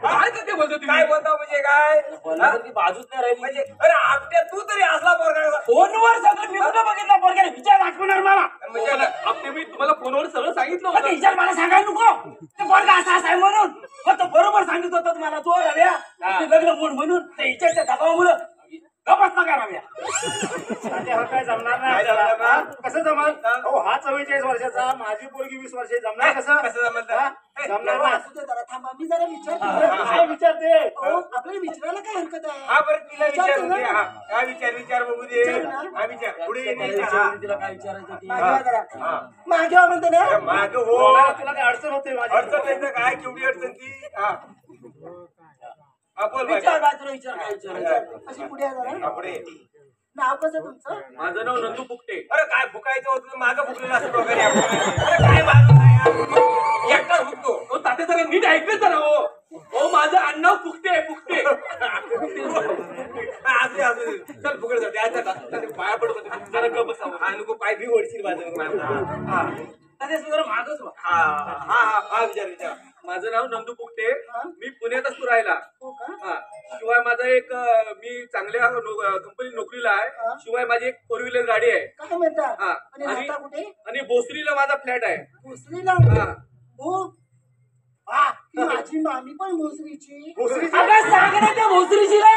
काय ते बोलतो तुम्ही? काय बोलता म्हणजे काय बोलला तर ती बाजूच नाही राहिली. म्हणजे अरे आपल्या तू तरी असला पोरगा फोनवर सगळं मी कुठं बघितलं पोरग्याने विचार दाखवणार मला. म्हणजे आपले मी तुम्हाला फोनवर सगळं सांगितलं मग ते होतं. विचार मला सांगायला नको ते पोरगा असा आहे म्हणून मग तो बरोबर सांगित होता मला तो रव्या ते लग्न मोड म्हणून ते विचारच्या दबावामुळं गप्पच नका रव्या. तात्या हा काय जमणार नाही काय आपल्याला. जमणार? हा? कसं जमल अहो हा 44 वर्षाचा माझी पोरगी 20 वर्षाची जमणार कसं कसं जमलं? हा? जमणार ना असू दे जरा थांबा मी जरा विचारतो काय विचारते अहो, आपल्याला विचारायला काय हरकत आहे हा बरं तिला विचारतो विचार ना. हा विचार बघू दे विचार ना. हा विचार पुढे ये, काय विचार, विचारायचं हा. तिला काय विचारायचं ते. मागे वा जरा हा. मागे वा म्हणते ना माग हो बोलायला तुला काय अडचण होते माझी अडचण नाही तर काय केवढी अडचण ती हा बोल विचार बाई. काय तुला विचार काय विचारायचं. अशी पुढे या जरा हा, पुढे ये. नाव कसं तुमचं माझं नाव नंदू फुकटे. अरे काय फुकायचं होतं मागं फुकलेलं असतं वगैरे अरे काय मागं काय यार? एकटाच फुकतो हो तात्या जरा नीट ऐकलं जरा हो. हो माझं आडनाव फुकटे आहे, फुकटे. असू दे. चल फुकट जाऊ द्यायचं पाया पडतो जरा गप बसावं हा नको पाय बी ओढशील माझं हा तात्या जरा मागच व्हा. हा हा हा हा विचार माझं नाव नंदू फुकटे. मी पुण्यात असतो राहायला. हो का हा शिवाय माझा एक मी चांगल्या कंपनी नोकरीला आहे. शिवाय माझी एक 4 व्हीलर गाडी आहे. काय म्हणता हा. आणि राहता कुठे आणि भोसरीला माझा फ्लॅट आहे. भोसरीला हा. हो हा ती माझी मामी पण भोसरीची अगं सांग ना त्या भोसरीचीला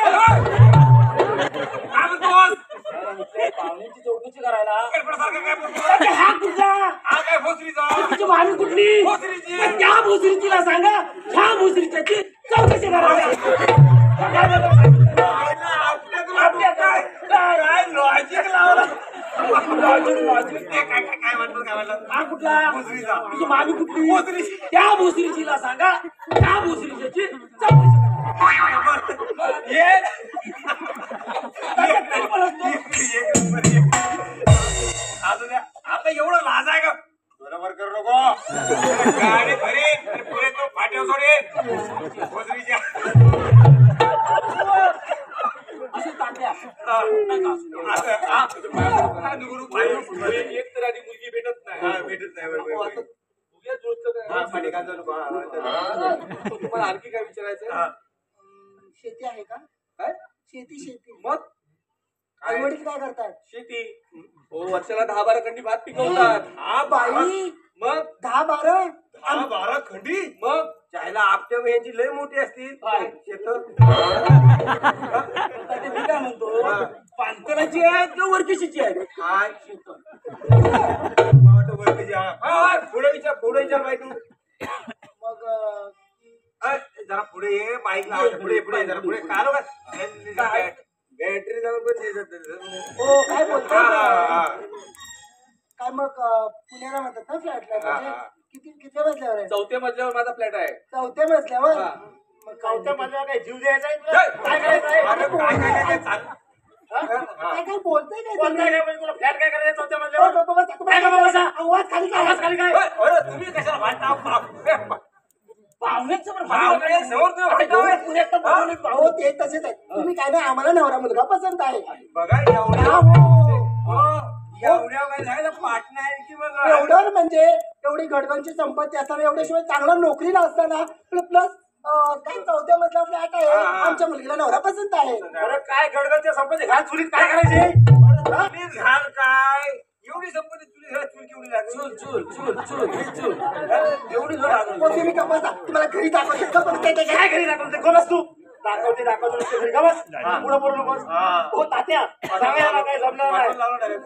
काय म्हणतोस? पाहुण्याची चौकशी करायला. गडबडसारखं काय बोलतोस? अगं हा तुझा हा काय भोसरीचा तुझी मामी कुठली भोसरीची मग त्या भोसरीचीला सांगा ह्या भोसरीची चौकशी करायला आईला तुझी मामी कुठली त्या भोसरीचीला सांगा त्या भोसरीची चौकशी करा. ये अजून या. आता एवढं लाज आहे का बरोबर करू नको गाडी भरीन आणि पुढे तो फाट्यावर सोडेन भोसरीच्या. अशी तात्या एक तर आधी मुलगी भेटत नाही भेटत नाही बरोबर. उगाच जोडतं काय? हा, पाणी कांदा नको. तुम्हाला आणखी काय विचारायचं हा. शेती आहे का? काय शेती मग आई वडील काय करतात? शेती हो वर्षाला 10-12 खंडी भात पिकवतात. हा बाई मग 10-12 12 खंडी मग चायला आपल्या यांची लय मोठी असतील काय? शेत. तात्या मी काय म्हणतो पांतराची आहेत का वरकेशीची आहेत? काय पुढे विचार बाई तू. मग जरा पुढे ये बाईक लावायचं पुढे पुढे जरा पुढे कालो का बॅटरी जाऊन पण हो काय बोलतात काय मग पुण्याला म्हणतात ना फ्लॅटला म्हणजे किती मजल्यावर आहे? 4थ्या मजल्यावर माझा फ्लॅट आहे. 4थ्या मजल्यावर हा. मग चौथ्या मजल्यावर काय जीव द्यायचा आहे तुला? काय करायचं आहे? काय चालू काय बोलताय काय कोण तुम्ही? काय म्हणजे तुला फ्लॅट काय करायचं चौथ्या हो, मजल्यावर? बाबा, काय का बाबा? आवाज खाली काय? आवाज खाली काय? तुम्ही कशाला भांडता पाहुण्यांसमोर समोर तुम्ही भांडताय. पुण्यात तर बोलवलं हो पाहुणे. ते तसेच आहेत तुम्ही काय नाही आम्हाला नवरा मुलगा पसंत आहे बघा एवढ्या हा, हो. एवढ्या काय झालं पाटणा आहे की मग एवढं म्हणजे एवढी गडबडची संपत्ती असताना एवढ्याशिवाय चांगला नोकरीला असताना प्लस काय 4थ्या मजला फ्लॅट आहे आमच्या मुलगीला नवरा पसंत आहे अरे काय गडगडच्या संपत्ती घाल चुलीत काय करायचे? चुलीत घाल काय एवढी संपत्ती चुलीत घाल चूल केवढी लागली चूल एवढी जोर लागली. हो, तुम्ही गप्पा बसा. तुम्हाला घरी दाखवते गप्पा बसा. काय घरी दाखवते गमस तू दाखवते नुसतं घरी गमस पुढं बोलू नकोस. हो तात्या सांगायला काय जमणार नाही. लावून लावलं direct.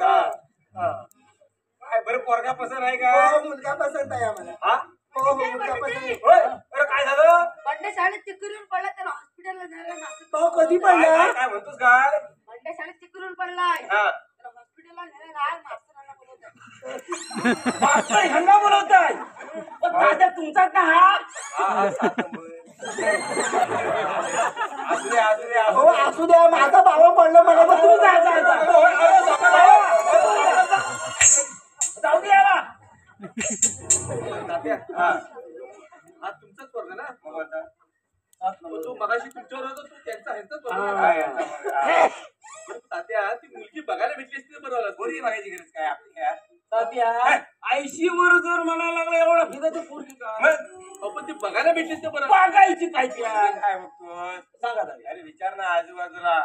काय बरं पोरगा पसंत आहे का हो मुलगा पसंत आहे आम्हाला हा हो मुलगा पसंत आहे होय अरे काय झालं बंडे शाळेत चिकरून पडला त्याला हॉस्पिटलला न्यायला नाशिक. तो कधी काय पडला काय काय म्हणतोस काय बंडे शाळेत चिकरून पडलाय हा त्याला हॉस्पिटलला न्यायला आज मास्तरांना बोलवतात. मास्तर ह्यांना बोलवताय. पण तात्या तुमचा का हा? हा, सात नंबर. असू दे, असू दे, असू हो असू द्या माझा भावा पडलं मला पण तुम्ही जा जा जा. जाऊ दे याला. तात्या हा. हा तुमचाच पोरगा ना मग आता? तो मगाशी तुमच्यावर होता तो त्यांचा ह्यांचाच पोरगा हा, ना? हा. पण तात्या ती मुलगी बघायला भेटली असती तर बरं झालं असतं. पोरगी बघायची गरज काय आपल्या तात्या 80 वर जर म्हणायला लागला एवढा फिरायचं पोरगी का? अहो, पण ती बघायला भेटली असती तर बरं झालं. बघायची काय त्या? काय बघतोस सांगा तात्या. अरे विचार ना आजूबाजूला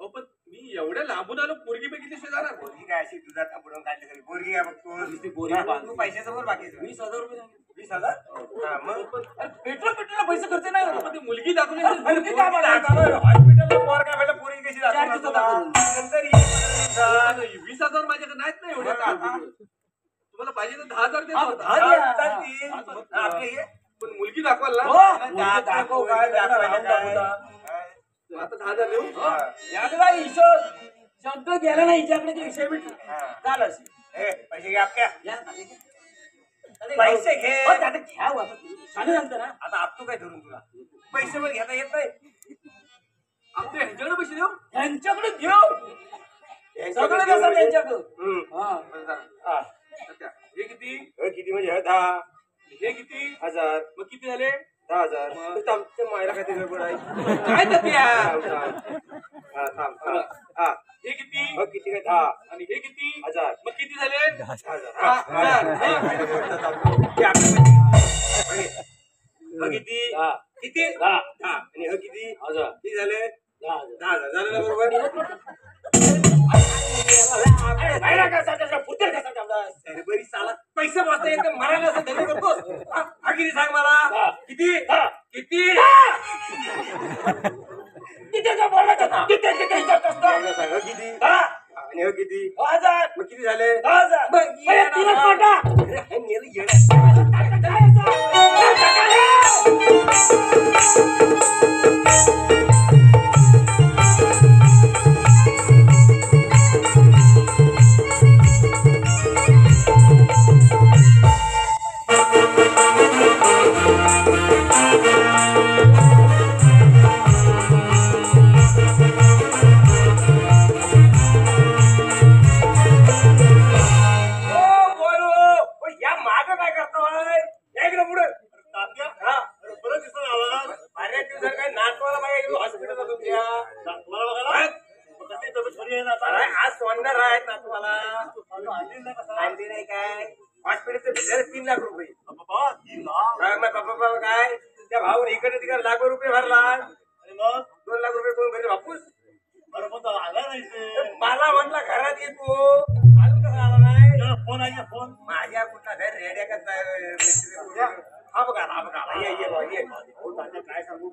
अहो, पण मी एवढ्या लांबून आलो पोरगी बघितली जाणार पोरगी काय अशी तुझा बुडवून काढली तरी पोरगी काय बघतोस नुसती पोरगी हा, बांधली. तू पैशासमोर बाकीचं 20,000 रुपये सांगितले. 20,000 हा, मग अरे पेट्रोलला पैसे खर्च नाही होत. पण ती मुलगी दाखवली असती. मुलगी काय बघायची? हॉस्पिटलला पोर काय भेटलं पोरगी कशी चार दाखवणार दिवसात तुला? दाखवून. नंतर ये. 20,000 माझ्याकडे नाहीत ना एवढे हा, हा. तुम्हाला पाहिजे तर 10,000 देतो हा, आता. 10,000 द्या. चालतील. हा, आपले ये. पण मुलगी दाखवाल हो. ना दाखव, दाखव, काय दाखवायचं काय? आता 10,000 देऊ हा. याकडे हिशोब शब्द गेला नाही हिच्याकडे ते विषय भेटला हा. काल असे ए, पैसे घे आपल्या या तात्या घे. तात्या पैसे घे. हो, तात्या घ्या हो आता. छान नंतर हा. आता आपतो काय धरून तुला पैसे पण घेता येत नाही आपल्या ह्यांच्याकडे पैसे देऊ त्यांच्याकडे घेऊ सगळं कसं त्यांच्याकडं हम्म. हा. हा. अच्छा, हे किती किती म्हणजे 10 हे किती 1000 मग किती झाले 10,000 तू आमच्या मायला काय ते गडबड आहे काय तात्या थांब, थांब. हा, थांब, थांब. हा. हे किती किती काय 10 आणि हे किती 1000 मग किती झाले 10,000 हा, हा. हा. हे आपल्या पैसे. ह किती हा. किती 10 आणि ह किती 1000. किती झाले 10,000. 10,000 झालं ना बरोबर अरे बरी साला पैसे वाचता येत मरायला असं धंदे करतोस हा किती सांग मला किती किती सांग ह किती आणि ह किती मग किती झाले अरे, हे मेलं येडं. नातवाला बघा हॉस्पिटलला तुमच्या तुम्हाला बघायला कशी तब्येत बरी आहे ना आता? अरे, आज सोडणार आहे नातवाला आणली नाही कसं? आणली नाही काय हॉस्पिटलचे बिल झाले 3 लाख रुपये बाबा, 3 लाख. मग बाबा काय त्या भाऊन इकडे तिकडे लाख रुपये भरला आणि मग 2 लाख रुपये कोण घरी वापूस बरं पण तो आला नाही ते. मला म्हटलं घरात येतो अजून कसा आला नाही त्याला फोन आहे का फोन? माझ्या कुठला घर रेड्या करता हा बघा ये बघा ये हो, तात्या, काय सांगू हो,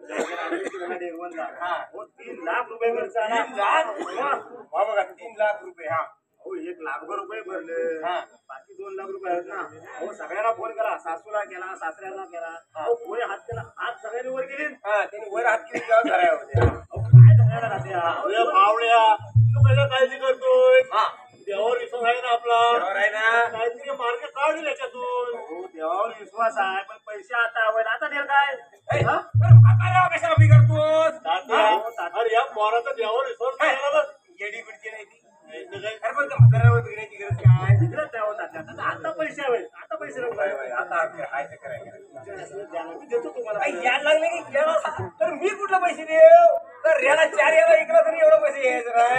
3 लाख रुपये खर्च आला. 3 लाख हा बघा 3 लाख रुपये हा हो, 1 लाखभर रुपये भरले. हा. बाकी 2 लाख रुपये आहेत ना. हो, सगळ्यांना फोन केला, सासूला केला, सासऱ्याला केला. हो, कोणी हात केला, हात सगळ्यांनी वर केली. हा त्यांनी वर हात केली तेव्हा धराया होते अहो, काय धरायला तात्या? अरे बावड्या, तू कशा काळजी करतोय? हा देवावर विश्वास आहे ना आपला? बरोबर आहे ना काहीतरी मार्ग काढू याच्यातून. हो, देवावर विश्वास आहे, पण पैसे आता हवे आता देईल काय? ए, हा? म्हाताऱ्यावर कशाला उभी करतोस तात्या, अरे या पोराचा देवावर विश्वास काय? नाही बघ. येडी बिडची नाही ती इथं काय? अरे पण त्या म्हाताऱ्यावर बिघण्याची गरज काय तिकडे द्यावं तात्या. आता पैसे हवे, आता पैसे नको आहे. आता हाय ते करायचं मी देतो तुम्हाला. यायला लागले की याला तर मी कुठला पैसे देऊ तर याला 4 याला इकडं तरी एवढं पैसे यायचं नाही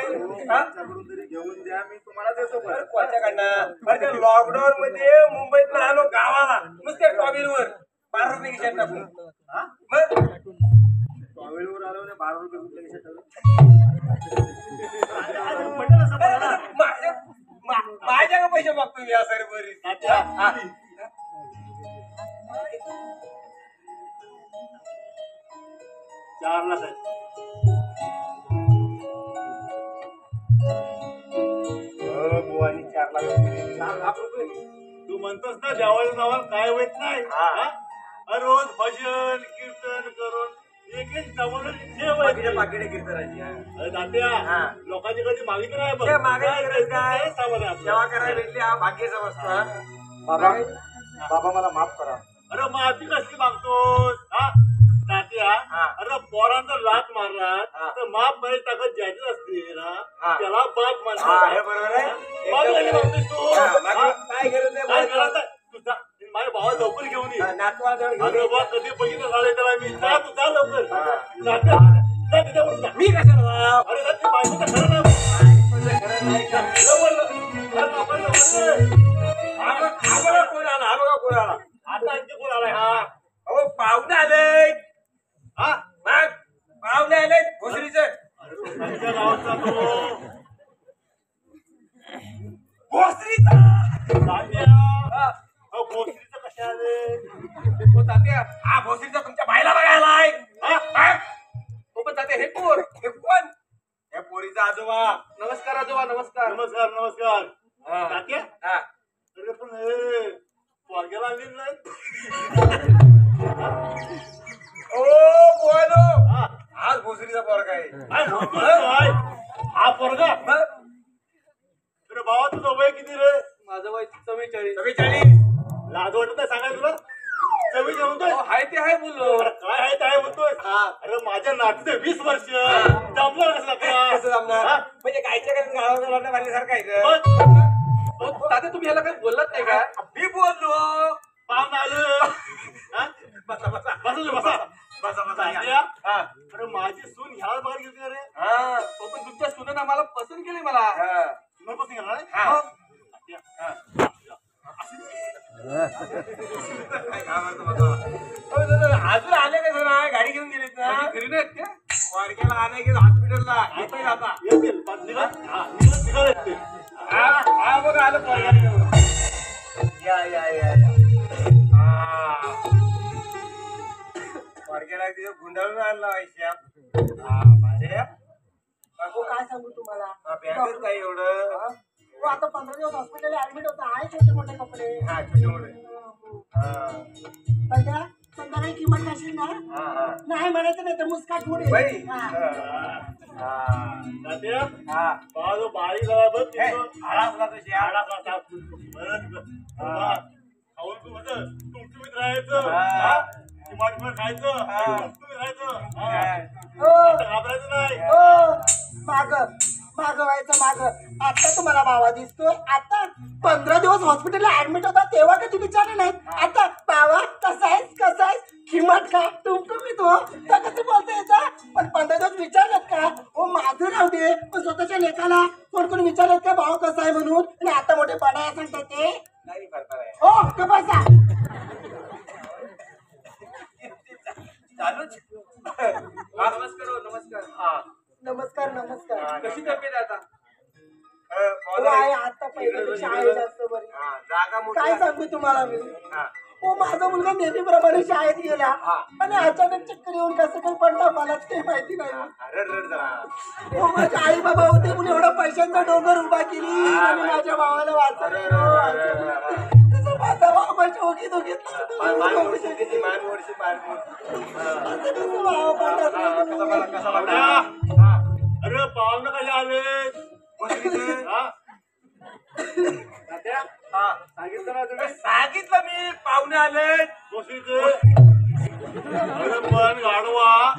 हा? तुमच्याकडून तरी घेऊन द्या, मी तुम्हाला देतो पण. बरं, कोणाच्याकडनं बरं त्या लॉकडाऊन मध्ये मुंबईत आलो गावाला नुसत्या टॉबिलवर 12 रुपये खिशात टाकून हा? मग टॉवेलवर आलो ना 12 रुपये कुठल्या खिशात ठेवले? अरे, पटेल असं बोला ना. माझ्या का पैसे मागतो मी असं रे बरी तात्या, हा. 4 लाख आहेत. हो, बुवानी 4 लाख रुपये 4 लाख रुपये तू म्हणतोस ना देवाच्या नावाला काय होत नाही. हा. हा? रोज भजन कीर्तन करून एक एक जवळ पाकिटे कीर्तनाची हा. अरे तात्या, हा. लोकांची कधी मागितली नाही बघ. ते मागायची गरज काय? काय सामान आहे आपलं? सेवा करायला भेटली हा भाग्याचा वस्तू हा बाबा, बाबा मला माफ करा. अरे माफी कसली मागतोस? हा? तात्या, हा. अरे पोरांचा लात मारला हा. तर माफ बाहेर टाकत ज्याची असते ना हा. त्याला बाप हा, म्हणतात. हे बरोबर आहे. माफी कशी मागतोस तू? हा, हा? बाकी काय गरज नाही काय बोलायला. करायचं? तू जा. माझ्या भावाला लवकर घेऊन ये. हा, नातवाला जवळ घेऊन अरे ये. बा, कधी बघितलं झालंय त्याला मी. जा तू, जा लवकर. हा. तात्या, जा तिच्यावर जा. मी कशाला जाऊ? अरे जा, ती बायकोचं खरं नाही. तुझं खरं नाही का? लवकर, लवकर. अरे बाबा, लवकर. हा बघा कोण आला हा बघा कोण आला आता आणखी कोण आलाय? हा. अहो पाहुणे आले हा? मग पाहुणे आले भोसरीचं अरे तो खालच्या गावाचा तो. भोसरीचा तात्या, अहो, भोसरीचं कशा आले? हो तात्या हा भोसरीचा तुमच्या बायला बघायला आहे हा? हा? हो पण तात्या हे पोर हे कोण हे पोरीचा आजोबा नमस्कार आजोबा नमस्कार. नमस्कार, नमस्कार. हा. तात्या, हा. अरे पण हे पोरग्याला आणली नाही? ओ बोलो हा. आज भोसरीचा पोरगा आहे काय म्हणतोय? हा पोरगा? मग अरे बाबा, तुझं वय किती रे? माझं वय 44. 44 लाज वाटत नाही सांगाय तुला? 24 म्हणतोय? हो, हाय ते हाय बोललो. अरे काय आहे काय म्हणतोय? हा. अरे माझ्या नातीचं 20 वर्ष जमलं कसं तुला? कसं जमणार हा? म्हणजे गायच्या घरी गाळावर बांधल्यासारखं आहे का? मग हो, तात्या तुम्ही ह्याला काही बोललात नाही का? मी बोललो पाहुणं आलं. हा? बसा बसा बसा तू, बसा. बसा बसा या. तात्या, हा. अरे माझी सून ह्याला बघायला गेली का रे? हा. हो पण तुमच्या सुनेनं आम्हाला पसंत केली मला. हा. सुनापासून गेला रे? हा. तात्या, हा. अजून आले का जरा गाडी घेऊन गेलेत ना माझी घरी नाहीत का? वारक्याला आणाय गेलो हॉस्पिटलला येतोय आता येतील. पण निघा. हा, निघालेत ते. हा बघा आलं पोरग्याला घेऊन. या वारक्याला तिथे गुंडाळून आणला श्याम हा भारे हो, काय सांगू तुम्हाला बॅगच काय एवढं हो, आता 15 दिवस हॉस्पिटलला ऍडमिट होता. आहे छोटे मोठे कपडे. हा छोटे मोठे हा पण त्या संध्याकाळी किंमत नसेल ना, हा हा नाही म्हणायचं नाही तर मुस्काट बाई मोडी. हा तात्या, हा बाळा जो बारीक झाला बघ हे, तिथं. आळासला तो श्याम. आडाचा ताप. बरं, बाबा, खाऊन तू म्हणतं, टुमटुमीत राहायचं. हा. हा? चिमाट खायचं. हा. टुमटुमीत राहायचं. हा. हो आता घाबरायचं नाही. हो, माग व्हायचं माग. आता तुम्हाला बाबा दिसतोय. आता 15 दिवस हॉस्पिटलला ऍडमिट होता तेव्हा का तुम्ही विचारले नाहीत? आता बाबा कसा आहेस किंमत का टुमटुमीत हो तर कसं बोलता येतं? पण पंधराच विचारलं का हो माझं राहू दे पण स्वतःच्या लेखाला कोण कोण विचारलं का भाव कसा आहे म्हणून आणि आता मोठे पडाय सांगतात ते नाही करता काय हो का बसा चालूच नमस्कार हो, नमस्कार हा नमस्कार नमस्कार कशी तब्येत आता हो आहे आता पहिल्यापेक्षा आहे जास्त बरी जागा काय मोठी सांगू तुम्हाला मी हा. हो माझा मुलगा नेहमीप्रमाणे शाळेत गेला हा. आणि अचानक चक्कर येऊन कसं काही पडला मला ते माहिती नाही रड रड जरा हो माझे आई बाबा होते म्हणून एवढा पैशांचा डोंगर उभा केली आणि माझ्या भावाला वाचवलं तसं माझा भाव पैसे ओगी दोघीत मान वर्षी किती मान वर्षी भाव पडला कसा वाटला अरे पाहुणं कसे आले हा? तात्या, सांगितलं ना तुम्ही सांगितलं मी पाहुणे आले गोष्टीचे अरे पण गाडवा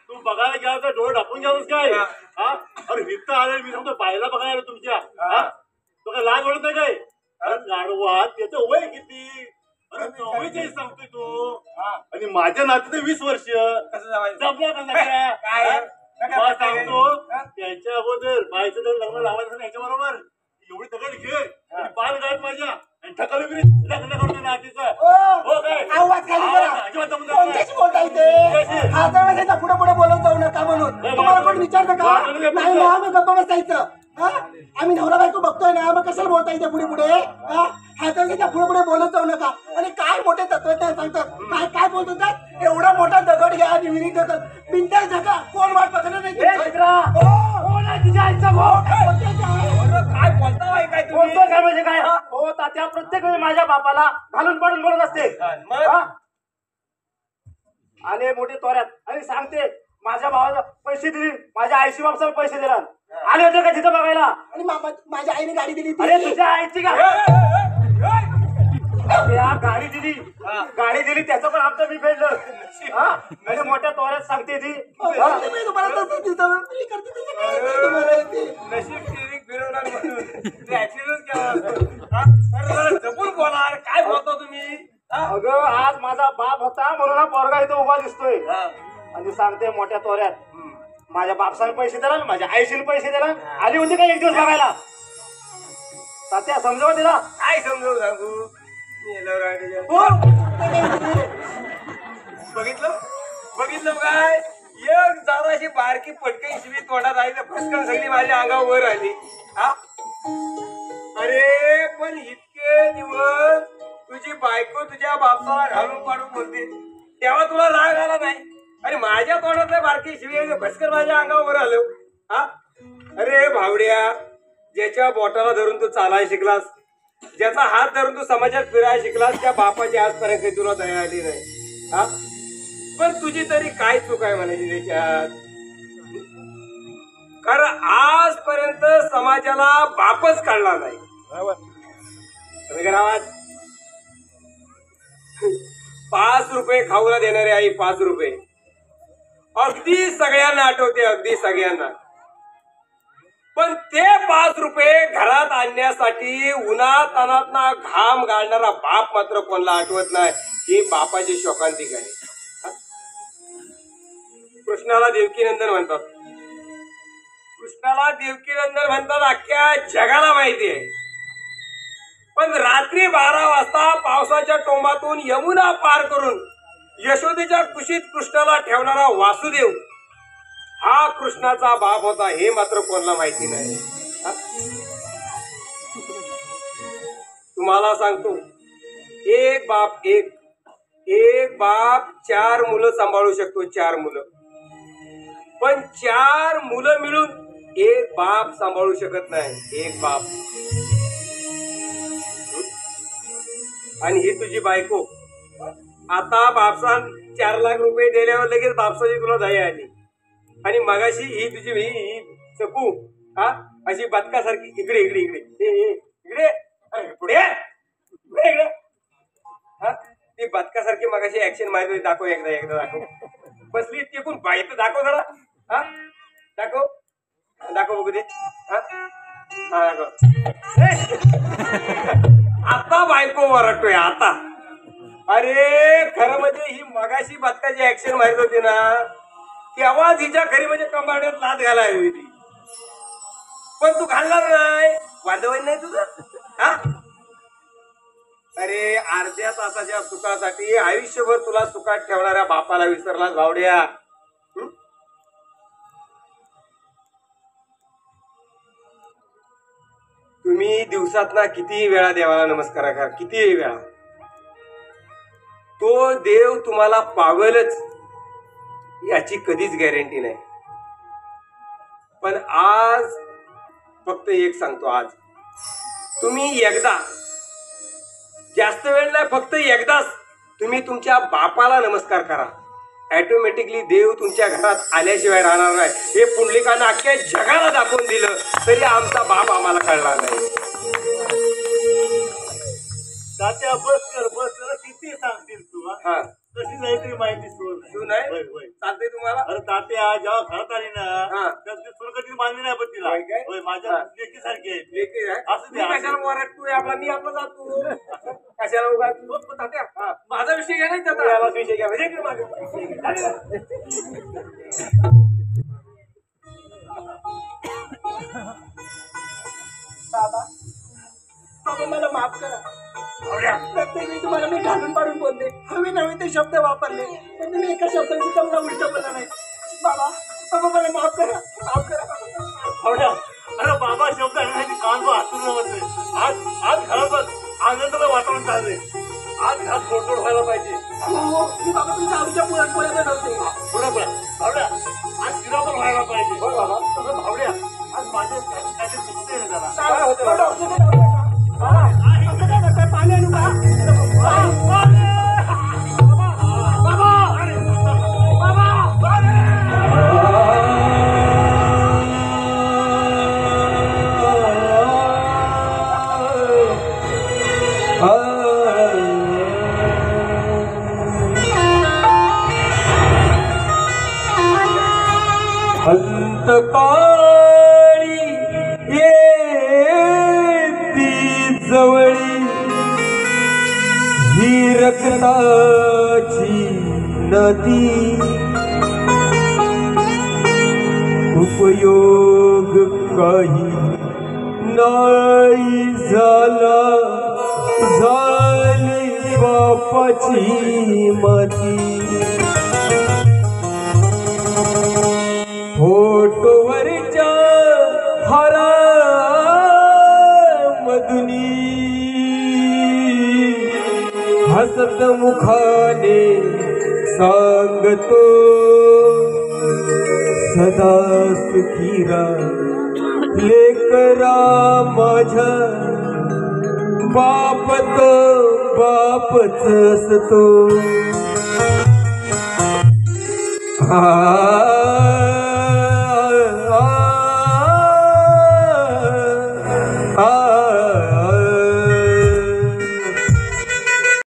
तू बघायला गेला तर डोळे ढापून घ्यावच काय हा अरे हित आले मी सांगतो बायला बघायला आलो तुमच्या हा तो काय लाज ओढत नाही काय अरे गाडवा त्याचं वय किती अरे 44 सांगतोय तू आणि माझ्या नातीचं 20 वर्ष कसं जमायचं जमलं का सगळ्या? काय? हा? मला सांगतो त्यांच्या अगोदर बाईचं जर लग्न लावायचं ना याच्या बरोबर एवढी दगड घे आणि पाल घाल माझ्या आणि ठकाली बिरी लग्न करतो नातीचं हो काय आवाज खाली करा अजिबात जमून जात कोणत्याशी बोलता येते हाताळायचा पुढे पुढे बोलत जाऊ नका म्हणून तुम्हाला कोण विचारतं का नाही ना आम्ही गप्पा बसायचं हा आम्ही नवरा बायको बघतोय ना मग कशाला बोलता येते पुढे पुढे हा हाताळायच्या पुढे पुढे बोलत जाऊ नका आणि काय मोठे तत्वज्ञान सांगतात काय काय बोलतात एवढा मोठा दगड घ्या आणि विहिरीत ढकल बिनताय जगा कोण वाट बघणार नाही तुझ्या आईचा काय बोलता काय तुम्ही बोलतो काय म्हणजे काय हो तात्या प्रत्येक वेळी माझ्या बापाला घालून पडून बोलत असते मग? हा? आले मोठे तोऱ्यात आणि सांगते माझ्या भावाला पैसे दिले माझ्या आईशी बापसाला पैसे दिला आले होते का तिथं बघायला आणि माझ्या आईने गाडी दिली अरे ती तुझ्या आईची गाडी दिली त्याचं पण हप्ता मी फेडलं हा म्हणजे मोठ्या तोऱ्यात सांगते ती हा? तुम्हाला तसं दिसतं मी करते तसं काय नाही तुम्हाला येते. नशीब स्टिअरिंग फिरवणार म्हणून ते ऍक्सिडेंट केला असतो. हा? अरे जरा जपून बोला अरे काय बोलता तुम्ही हा? अगं आज माझा बाप होता म्हणून हा पोरगा इथं उभा दिसतोय हा. आणि सांगते मोठ्या तोऱ्यात माझ्या बापसाने पैसे दिला माझ्या आईशीने पैसे दिला आली होती का एक दिवस बघायला तात्या समजावं तिला काय समजावून सांगू मेल्यावर राहिलेल्या. हो बघितलं बघितलं काय एक जराशी बारकी पटकन शिवी तोंडात आली तर फसकन सगळी माझ्या अंगावर वर आली हा अरे पण इतके दिवस तुझी बायको तुझ्या बापसाला घालून पाडून बोलते तेव्हा तुला राग आला नाही आणि माझ्या तोंडात बारकी शिवी भस्कर माझ्या अंगावर वर आलो हा अरे भावड्या ज्याच्या बोटाला धरून तू चालायला शिकलास ज्याचा हात धरून तू समाजात फिरायला शिकलास त्या बापाची आजपर्यंत काही तुला दया आली नाही हा पण तुझी तरी काय चूक आहे म्हणायची त्याच्यात कारण आजपर्यंत समाजाला बापच काढला नाही गावात 5 रुपये खाऊला देणारी आई 5 रुपये अगदी सगळ्यांना आठवते अगदी सगळ्यांना पण ते 5 रुपये घरात आणण्यासाठी उन्हातानात घाम गाळणारा बाप मात्र कोणाला आठवत नाही ही बापाची शोकांतिक आहे कृष्णाला देवकीनंदन म्हणतात कृष्णाला देवकीनंदन म्हणतात अख्ख्या जगाला माहिती आहे पण रात्री 12 वाजता पावसाच्या टोंबातून यमुना पार करून यशोदेच्या कुशीत कृष्णाला ठेवणारा वासुदेव हा कृष्णाचा बाप होता हे मात्र कोणाला माहिती नाही हा? तुम्हाला सांगतो एक बाप 4 मुलं सांभाळू शकतो 4 मुलं पण 4 मुलं मिळून एक बाप सांभाळू शकत नाही एक बाप आणि ही तुझी बायको आता बापसान 4 लाख रुपये दिल्यावर लगेच बापसाची तुला दया आली आणि मगाशी ही तुझी ही सकू हा अशी बदकासारखी इकडे इकडे इकडे इकडे अरे पुढे इकडे हा ती बदकासारखी मगाशी ऍक्शन मारत होती दाखव एकदा दाखव बसली टिकून बाई तर दाखव जरा हा दाखव बघू दे हा दाखव आता बायको वरटतोय आता अरे खरं म्हणजे ही मगाशी बदकाची ऍक्शन मारत होती ना तेव्हाच हिच्या घरी म्हणजे कमाड्यात लाद घालाय हवी ती. पण तू घालणार नाही, वादवण नाही तुझं. हा अरे अर्ध्या तासाच्या सुखासाठी आयुष्यभर तुला सुखात ठेवणाऱ्या बापाला विसरला गावड्या. तुम्ही दिवसात ना किती वेळा देवाला नमस्कार करा, किती वेळा, तो देव तुम्हाला पावेलच याची कधीच गॅरंटी नाही. पण आज फक्त एक सांगतो, आज तुम्ही एकदा, जास्त वेळ नाही, फक्त एकदाच तुम्ही तुमच्या बापाला नमस्कार करा. ऑटोमॅटिकली देव तुमच्या घरात आल्याशिवाय राहणार नाही. हे पुंडलिकानं अख्ख्या जगाला दाखवून दिलं तरी आमचा बाप आम्हाला कळणार नाही. तात्या बस कर किती सांगतील तू हा कशी जायची माहिती तू नाही चालते तुम्हाला. अरे तात्या जेव्हा घरात आली ना हा. तर ती सुरू कधी मानली नाही पण तिला होय काय? होय, माझ्या हा. लेकीसारखी आहे लेकी आहे? असं मी ते कशाला ओरडतोय? मी आपला जातो. कशाला उगा तू? तात्या, हा. माझा विषय घ्या नाही तू त्याचा. यालाच विषय घ्या. म्हणजे इकडे मागे. बाबा बाबा मला माफ करा. प्रत्येक वेळी तुम्हाला मी घालून पाडून बोलले, हवे नवे ते शब्द वापरले, पण तुम्ही एका शब्दाची तुम्हाला उलट बोलला नाही. बाबा बाबा मला माफ करा, माफ करा बाबा. अरे बाबा शब्द आणण्यासाठी कान हातून नव्हते. आज घरात आनंदाचं वातावरण चाललंय. आज घरात गोडगोड व्हायला पाहिजे. हो, मी बाबा तुमच्या आमच्या पुरणपोळ्या बनवते. बरोबर भावड्या आज शिरा पण व्हायला पाहिजे. हो बाबा तसं भावड्या आज माझ्या काय चुकते ना जरा. काय होतं? डॉक्टर काय लावलंय का? बाबा, असं काय करताय? पाणी आणू का? अंतकाळी येती जवळी ही रक्ताची नदी, उपयोग काही नाही झाला, झाली बापाची माती. फोटोवरच्या हारामधुनी हसत मुखाने सांगतो, सदा सुखीरा लेकरा माझ्या, बाप तो बापच असतो.